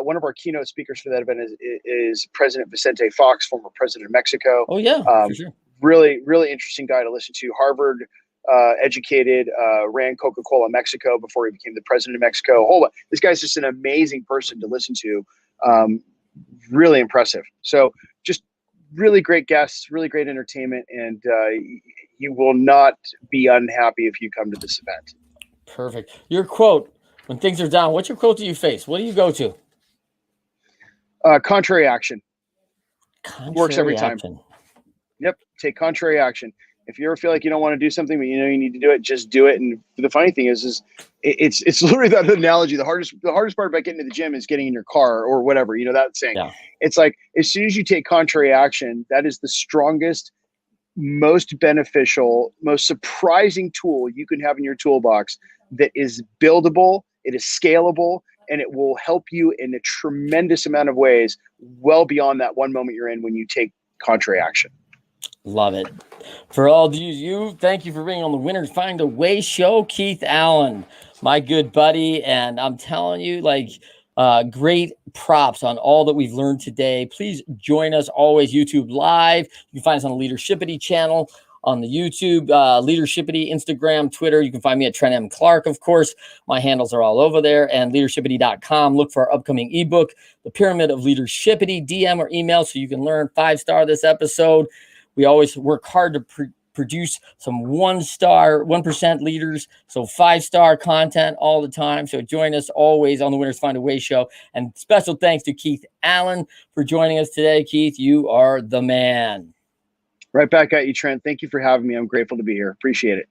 one of our keynote speakers for that event is President Vicente Fox, former president of Mexico. Oh, yeah, for sure. Really, really interesting guy to listen to. Harvard educated, ran Coca-Cola Mexico before he became the president of Mexico. This guy's just an amazing person to listen to. Really impressive. So just really great guests, really great entertainment, and you will not be unhappy if you come to this event. Perfect. Your quote, when things are down, what's your quote that you face? What do you go to? Contrary action. Contrary Works every time. action. Yep. Take contrary action. If you ever feel like you don't want to do something, but you need to do it, just do it. And the funny thing is it's literally that analogy. The hardest part about getting to the gym is getting in your car or whatever, that saying. Yeah. It's like, as soon as you take contrary action, that is the strongest, most beneficial, most surprising tool you can have in your toolbox that is buildable, it is scalable, and it will help you in a tremendous amount of ways, well beyond that one moment you're in when you take contrary action. Love it. For all you, thank you for being on the Winners Find a Way show, Keith Allen, my good buddy. And I'm telling you, great props on all that we've learned today. Please join us always YouTube Live. You can find us on the Leadershipity channel on the YouTube, Leadershipity, Instagram, Twitter. You can find me at Trent M. Clark, of course. My handles are all over there. And leadershipity.com. Look for our upcoming ebook, The Pyramid of Leadershipity. DM or email so you can learn. 5-star this episode. We always work hard to produce some 1-star, 1% leaders. So 5-star content all the time. So join us always on the Winners Find a Way show. And special thanks to Keith Allen for joining us today. Keith, you are the man. Right back at you, Trent. Thank you for having me. I'm grateful to be here. Appreciate it.